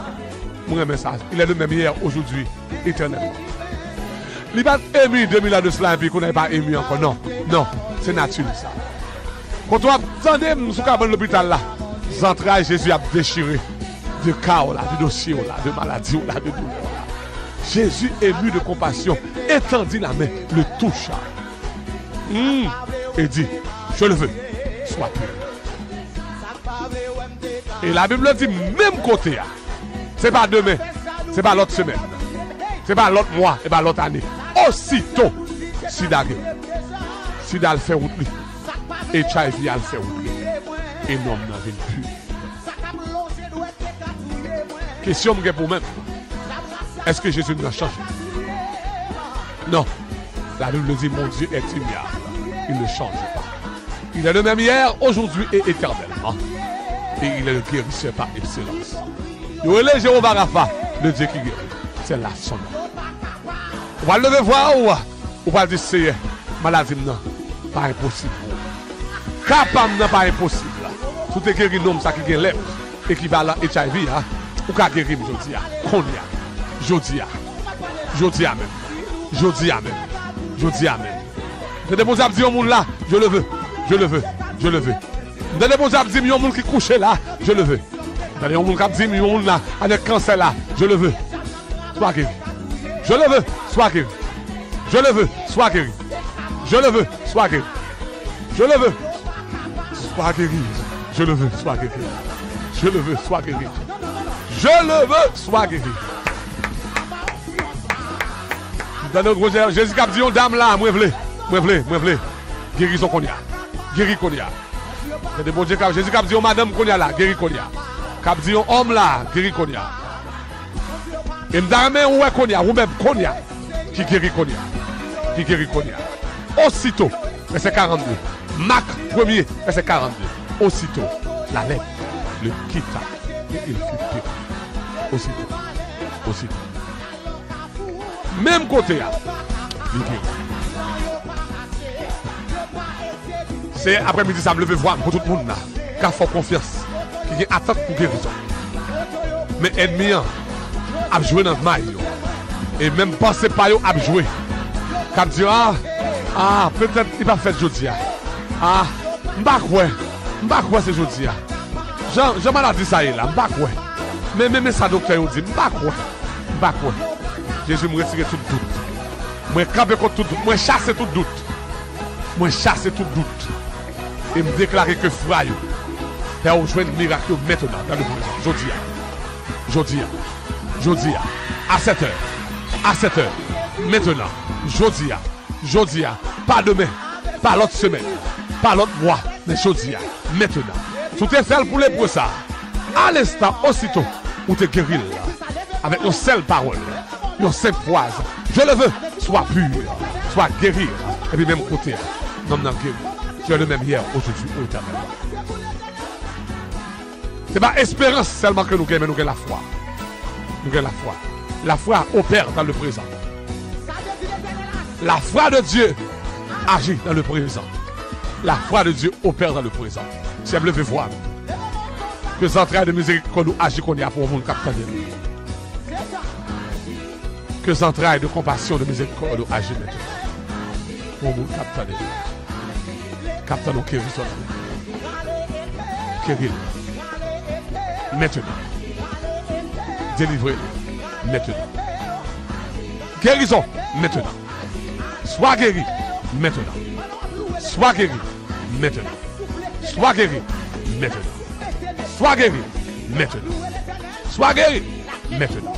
Mon message, il est le même hier, aujourd'hui, éternellement. Il n'est pas ému 2000 ans de cela et puis qu'on n'est pas ému encore. Non, non, c'est naturel ça. Quand on attendait sur l'hôpital là, les entrailles Jésus a déchiré de chaos là, de dossier là, de maladie là, de douleur là. Jésus ému de compassion, étendit la main, le toucha. Et dit, je le veux, sois pur. Et la Bible dit, même côté, c'est pas demain, c'est pas l'autre semaine, c'est pas l'autre mois, et pas l'autre année. Aussitôt, Sida le fait route, et HIV le fait route, et l'homme n'a vu plus. Question que pour même. Est-ce que Jésus nous a changé? Non. La Bible dit, mon Dieu est immuable. Il ne change pas. Il est le même hier, aujourd'hui et éternellement. Et il est le guérisseur par excellence. Nous relève Jéhovah Rapha, le Dieu qui guérit. C'est là son nom. On va lever voir ou va dire c'est maladie non, pas impossible. Capable non pas impossible. Tout est guéri l'homme ça qui gagne lèvres équivalent HIV ou ka guérir jodi a. Konya. Jodi a même. Je dépose à dire au monde là, je le veux. Je dépose à dire au monde qui couche là, je le veux. Dans les gens qui disent, monde là, avec cancer là, je le veux. Sois guéri. Je le veux, sois guéri. Je le veux, sois guéri. Je le veux, sois guéri. Je le veux, sois guéri. Je le veux, sois guéri. Je le veux, sois guéri. Je le veux, sois guéri. Dans notre Jésus qui a dit, dame là, moi vle. Guérison qu'on y a. Guéri qu'on y a. C'est de bon Dieu, Jésus qui a dit, madame qu'on y a là, guéri qu'on y a. Qui a dit, homme là, guéri qu'on y a. Et m'dame ou est qu'on y a, ou même qu'on y a. Qui guérit qu'on y a. Qui guérit qu'on y a. Aussitôt, verset 42. Marc 1er, verset 42. Aussitôt, la lettre le quitta et il fut pire. Aussitôt. Même côté, il guérit. C'est après-midi, ça me lever voir pour tout le monde là. Car faut confiance. Qui a attente pour guérison. Mais ennemi a joué dans le maille. Et même pensez pas yo a joué. Comme dire peut-être il va faire jeudi. M'pas quoi c'est jeudi. Jean maladie ça est là, m'pas quoi. Mais ça docteur dit m'pas quoi. Jésus me retire tout doute. Moi camper contre tout doute, moi chasser tout doute. Et me déclarer que frère fait jouer un miracle maintenant dans le présent. Jodi à 7h. Maintenant. Jodi pas demain, pas l'autre semaine, pas l'autre mois, mais jodi maintenant. Tout est fait pour les pour ça. À l'instant, aussitôt, où tu es guéri là, avec nos seules paroles, nos seule phrase. Je le veux, sois pur, sois guéri. Et puis même côté, non, guéri. Tu es le même hier, aujourd'hui, au éternellement. C'est pas espérance seulement que nous gagnons, mais nous gagnons la foi. La foi opère dans le présent. La foi de Dieu agit dans le présent. La foi de Dieu opère dans le présent. Si elle veut voir que les entrailles de miséricorde agissent qu'on y a pour le monde capteur de nous. Que les entrailles de compassion de miséricorde agissent maintenant. Pour le monde capteur de nous. Capteur de nous qui guérit. Maintenant. Délivrez maintenant. Guérison maintenant. Sois guéri maintenant. Sois guéri maintenant. Sois guéri maintenant. Sois guéri maintenant. Sois guéri maintenant.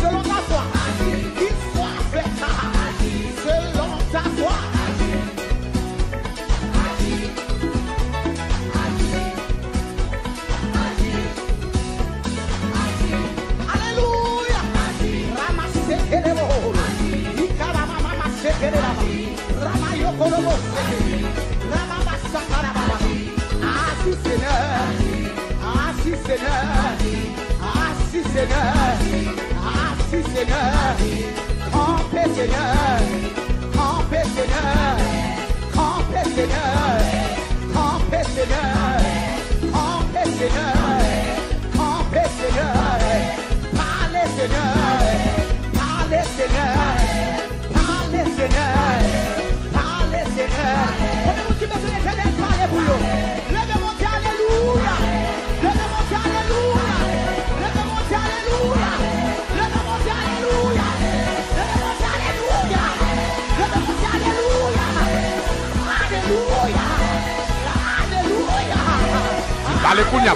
Selon ta foi, qu'il soit fait selon ta foi. Alléluia. Seigneur, campez Seigneur, campez Seigneur, campez Seigneur, campez Seigneur, campez Seigneur, campez Seigneur, parlez Seigneur, parlez Seigneur, parlez Seigneur, parlez Seigneur. Comment tu me fais l'éternel parler pour nous? Levez-moi alléluia, levez-moi alléluia. Parlez Kounia,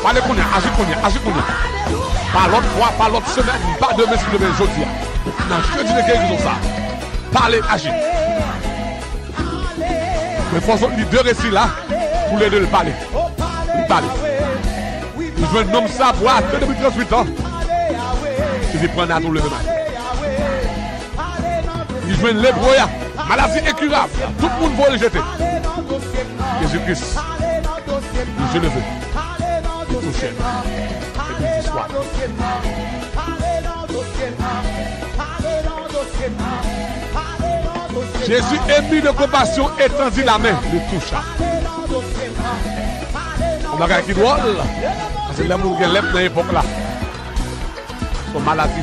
agis Kounia. Par l'autre fois, par l'autre semaine, pas de messie de jeudi. Non, je te dis de guérison ça. Parlez, agis. Mais il faut les deux récits là, pour les deux le parler. Nous jouons un homme ça, boire, depuis 38 ans. Il prend à tout le domaine. Il joue une lébroya, maladie incurable. Tout le monde va le jeter. Jésus-Christ, je le veux. Il touche. Et puis l'histoire. Jésus ému de compassion étendit la main, le toucha. On a qui drôle. C'est l'amour qui est dans l'époque là. Son maladie.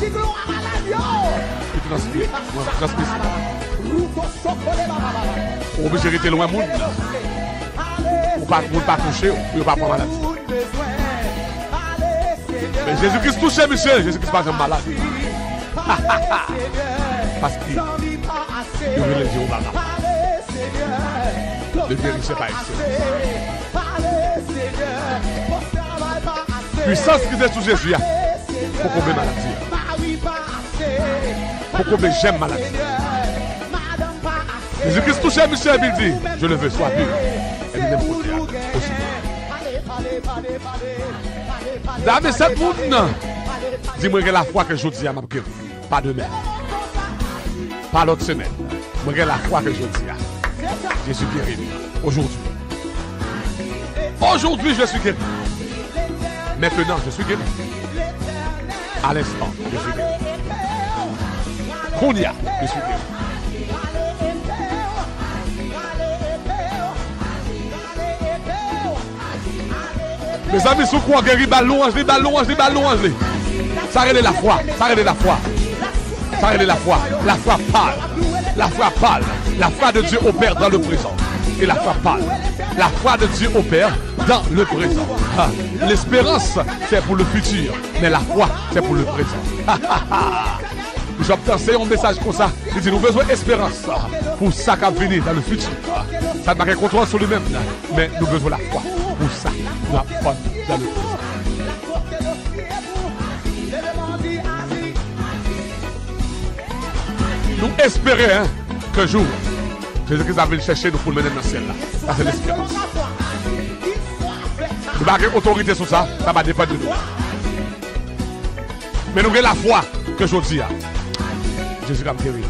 Il transpire. On peut rester loin monde. Pour ne pas toucher, pour ne pas prendre maladie. Mais Jésus-Christ touchait, monsieur. Jésus-Christ pas comme malade. Parce qu'il veut le dire au malade. Le guérisseur pas ici. Puissance qui est sous Jésus. Pour combler maladie. Pour combler j'aime maladie. Jésus-Christ touchait, monsieur, il dit, je le veux, sois pur. Et il est aussi. Dame, cette monde, dis-moi que la foi que je dis à ma guéri. Pas demain. Pas l'autre semaine. Moi, que la foi que je dis à Jésus guéri. Aujourd'hui. Aujourd'hui, je suis guéri. Maintenant, je suis guéri. À l'instant, je suis guéri. Kounia, je suis guéri. Mes amis, sous quoi guéri, ballon, ça règle la foi, ça règle la foi. Ça règle la foi. La foi parle. La foi parle. La foi de Dieu opère dans le présent. Et la foi parle. La foi de Dieu opère dans le présent. Ah, l'espérance, c'est pour le futur. Mais la foi, c'est pour le présent. J'ai obtenu un message comme ça. Il dit, nous avons besoin d'espérance pour ça qui va venir dans le futur. Ça n'a pas contrôle sur lui-même. Mais nous avons besoin de la foi pour ça. Nous avons foi dans le présent. Nous espérons qu'un jour, Jésus-Christ va venir chercher nous pour le mener dans le ciel. Ça, c'est l'espérance. Nous n'avons pas autorité sur ça, ça va dépendre de nous. Mais nous avons la foi que je dis. Jésus va me guérir.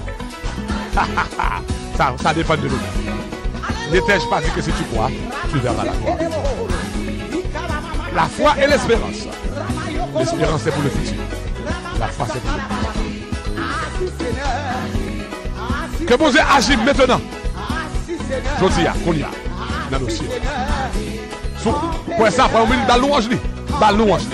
Ça dépend de nous. Ne t'ai-je pas dit que si tu crois, tu verras la gloire. La foi et l'espérance. L'espérance, c'est pour le futur. La foi, c'est pour le futur. Que bon Dieu agit maintenant. Je dis, qu'on y a dans le ciel. Pour ça, pour une balle louange. Balle louange.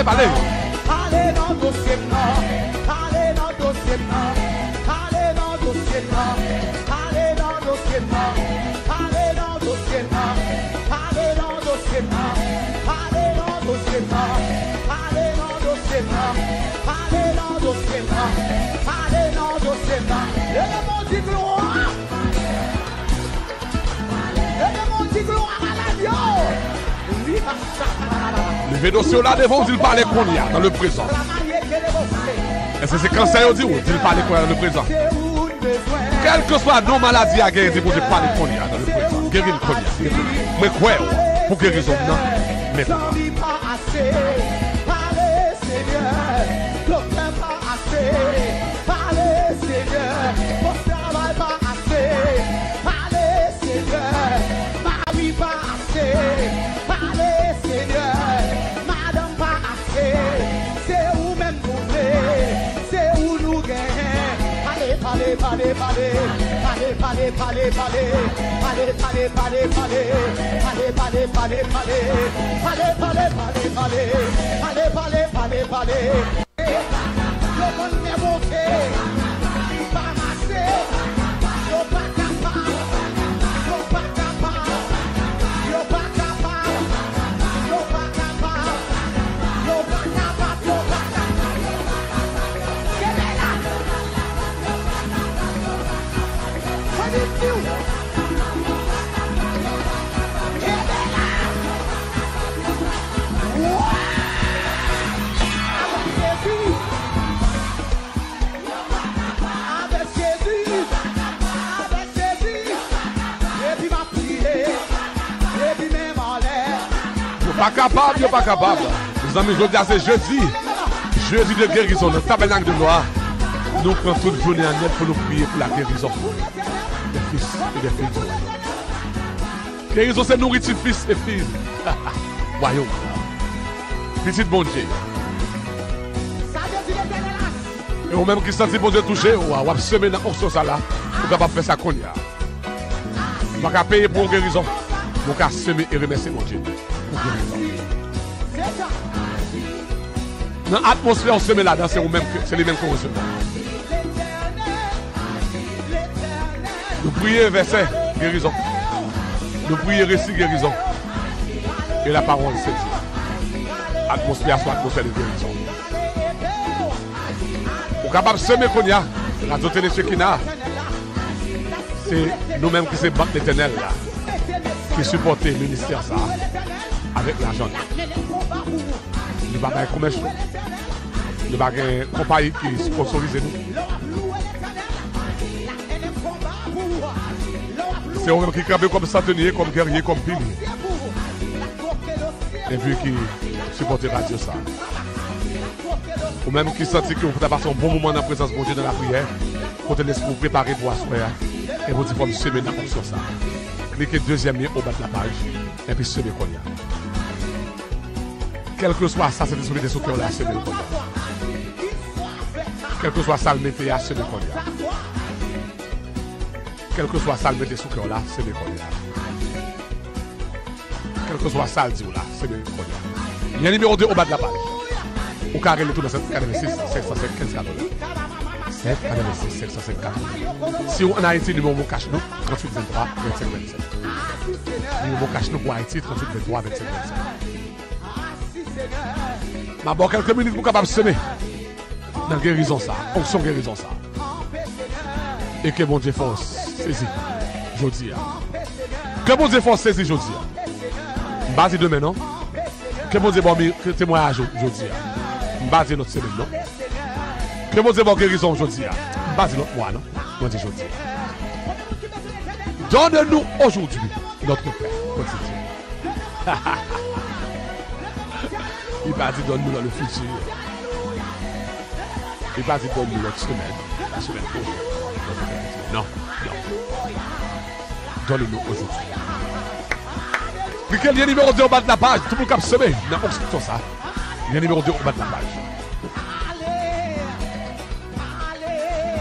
Parlez. Le dossier là devant, il parle qu'on y a dans le présent. Est-ce que c'est quand ça dit ou il parle qu'on y a dans le présent? Quelle que soit nos maladies à guérir, il parle qu'on y a dans le présent. Guérir qu'on y a. Mais quoi? Pour guérison, non? maintenant. J'en vis pas assez. Allez, Seigneur. Docteur pas assez. Allez, Seigneur. Mon travail pas assez. Allez, Seigneur. Ma vie pas assez. Allez, Seigneur. Madame pas assez. C'est où même nous c'est où nous gagnons. Allez, allez, allez, allez. Allez, allez, allez, allez. Allez, allez, allez, allez. Allez, allez, allez, allez. Allez, allez, allez, allez. Allez, allez, allez, allez. Le monde est monté. Pas massé. Yo pas capable. Yo pas capable. Yo pas capable. Yo pas capable. Yo pas capable. Yo pas capable. Get it up. What is you? Get it up. Wow. Avec Jésus. Avec Jésus. Et puis ma prière. Et puis même en l'air. Yo pas capable, yo pas capable. Les amis, je dis c'est jeudi. Jeudi de guérison, le tabernacle de gloire. Nous prenons toute journée en net pour nous prier pour la guérison des fils et des filles. Guérison, c'est nourriture fils et filles. Royaume. Petit bon Dieu. Ça veut dire l'éternel. Et ou même qui sentit bon Dieu toucher, ou à semer dans l'option ça là, ou capable faire ça qu'on y a. On va payer pour une guérison. On va semer et remercier mon Dieu. Pour guérison. C'est ça. Dans l'atmosphère, on semer là-dedans, c'est les mêmes qu'on reçoit. Nous prions verset guérison. Nous prions récit guérison. Et la parole c'est dit. Atmosphère soit atmosphère de guérison. Au capable de semer qu'on y a, Radio Télé Shekinah, c'est nous-mêmes qui sommes banque l'éternel là, qui supportent le ministère ça, avec l'argent. Nous ne pouvons pas commerce. Nous ne pouvons pas une compagnie qui sponsorise nous. C'est eux-mêmes qui campent comme centenier, comme guerrier, comme pilier. Et puis qui supportent Radio ça. Ou même qui sentent que vous pouvez passer un bon moment dans la présence de Dieu dans la prière, pour te laisser vous préparer pour asseoir. Et vous dites comme semer dans sur ça. Cliquez deuxième lien au bas de la page. Et puis semer qu'on y a. Quel que soit ça, c'est des souliers de ce qu'on a semer qu'on y a. Quel que soit ça, le métier à semer qu'on y a. Quel que soit ça, le métier sous qu'on a, semer qu'on y a. Quel que soit ça, le dit là, semer qu'on y a. Il y a un numéro 2 au bas de la page. Au carré, le tour de 786, 775 $. 786, 750 $. Si on a Haïti, le numéro cash nous, 38 23 25 27. Le numéro cash nous pour Haïti, 38 23 25 27. Ma bon, quelques minutes pour capable semer. Dans guérison ça, onction guérison ça. Et que bon Dieu force, saisi, jeudi. Que bon Dieu force, saisi, jeudi. Basi demain, non? Que bon Dieu bon témoignage jeudi. Basi notre semaine, non? Que bon Dieu bon guérison jeudi. Basi notre mois, non? Bon Dieu jeudi. Donne-nous aujourd'hui notre paix quotidien. Il va dire donne-nous dans le futur. Il va dire donne-nous notre semaine. La semaine prochaine. Non, non. Donne-nous aujourd'hui. Cliquez le lien numéro 2 au bas de la page. Tout le monde qui a semé. Non, on sait ça. Lien numéro 2 au bas de la page.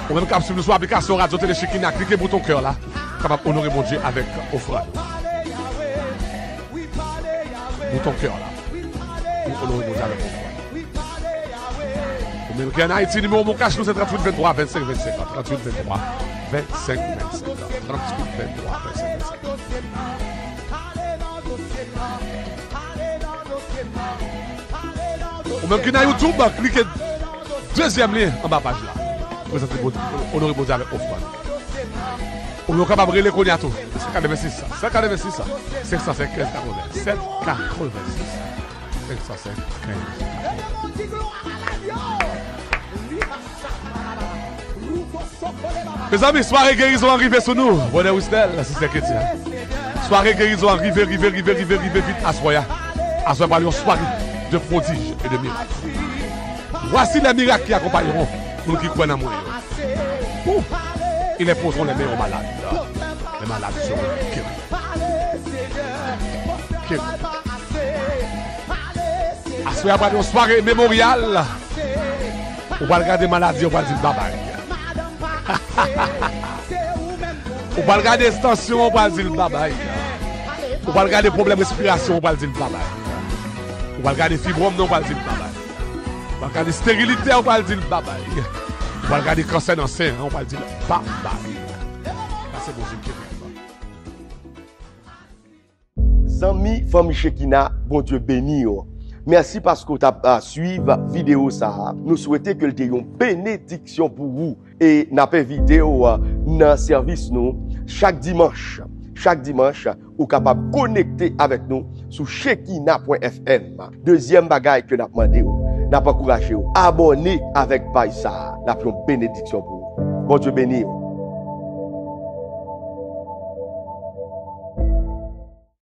Ou même quand vous sur l'application Radio Télé Shekinah, cliquez sur le bouton cœur là. Capable d'honorer mon Dieu avec offrande. Bouton cœur là. Pour honorer mon Dieu avec offrande. Ou même qui en Haïti, numéro mon cash nous c'est 38 23 25 25. 38 23 25 25. 38 23 25 25. Ou même qui dans YouTube, cliquez deuxième lien en bas page là. Présentez honorer mon Dieu avec offrande. Ou vous capable de relais tout. 586 ça. 586 ça. 505 15 80. 786. 505 15 80. Mes amis, soirée guérison arrivée sur nous. Bonne Wistel, la sister Kétia. Soirée guérison arrivée vite à Soya. À ce moment, une soirée de prodiges et de miracles. Voici les miracles qui accompagneront pour nous qui croient en moi. Ils imposeront les mains aux malades. Les malades seront guéris. À ce moment, une soirée mémoriale. On va regarder maladie, on va dire bye bye. On va regarder extension, on va dire bye bye. On va regarder problèmes de respiration, on va dire bye bye. On va regarder fibrome, on va dire bye bye. On va regarder stérilité, on va dire bye bye. On va regarder cancer dans sein, on va dire bye bye. Ça c'est bon Dieu qui est. Zami, famille Shekina, bon Dieu béni. Merci parce que tu as suivi la vidéo ça. Nous souhaitons que tu aies une bénédiction pour vous. Et nous avons vidéo dans le service nous chaque dimanche. Chaque dimanche, vous êtes capable de connecter avec nous sur shekina.fm. Deuxième bagaille que nous avons demandé, nous avons encouragé, abonnez avec Païsa. Nous avons une bénédiction pour vous. Bon Dieu béni.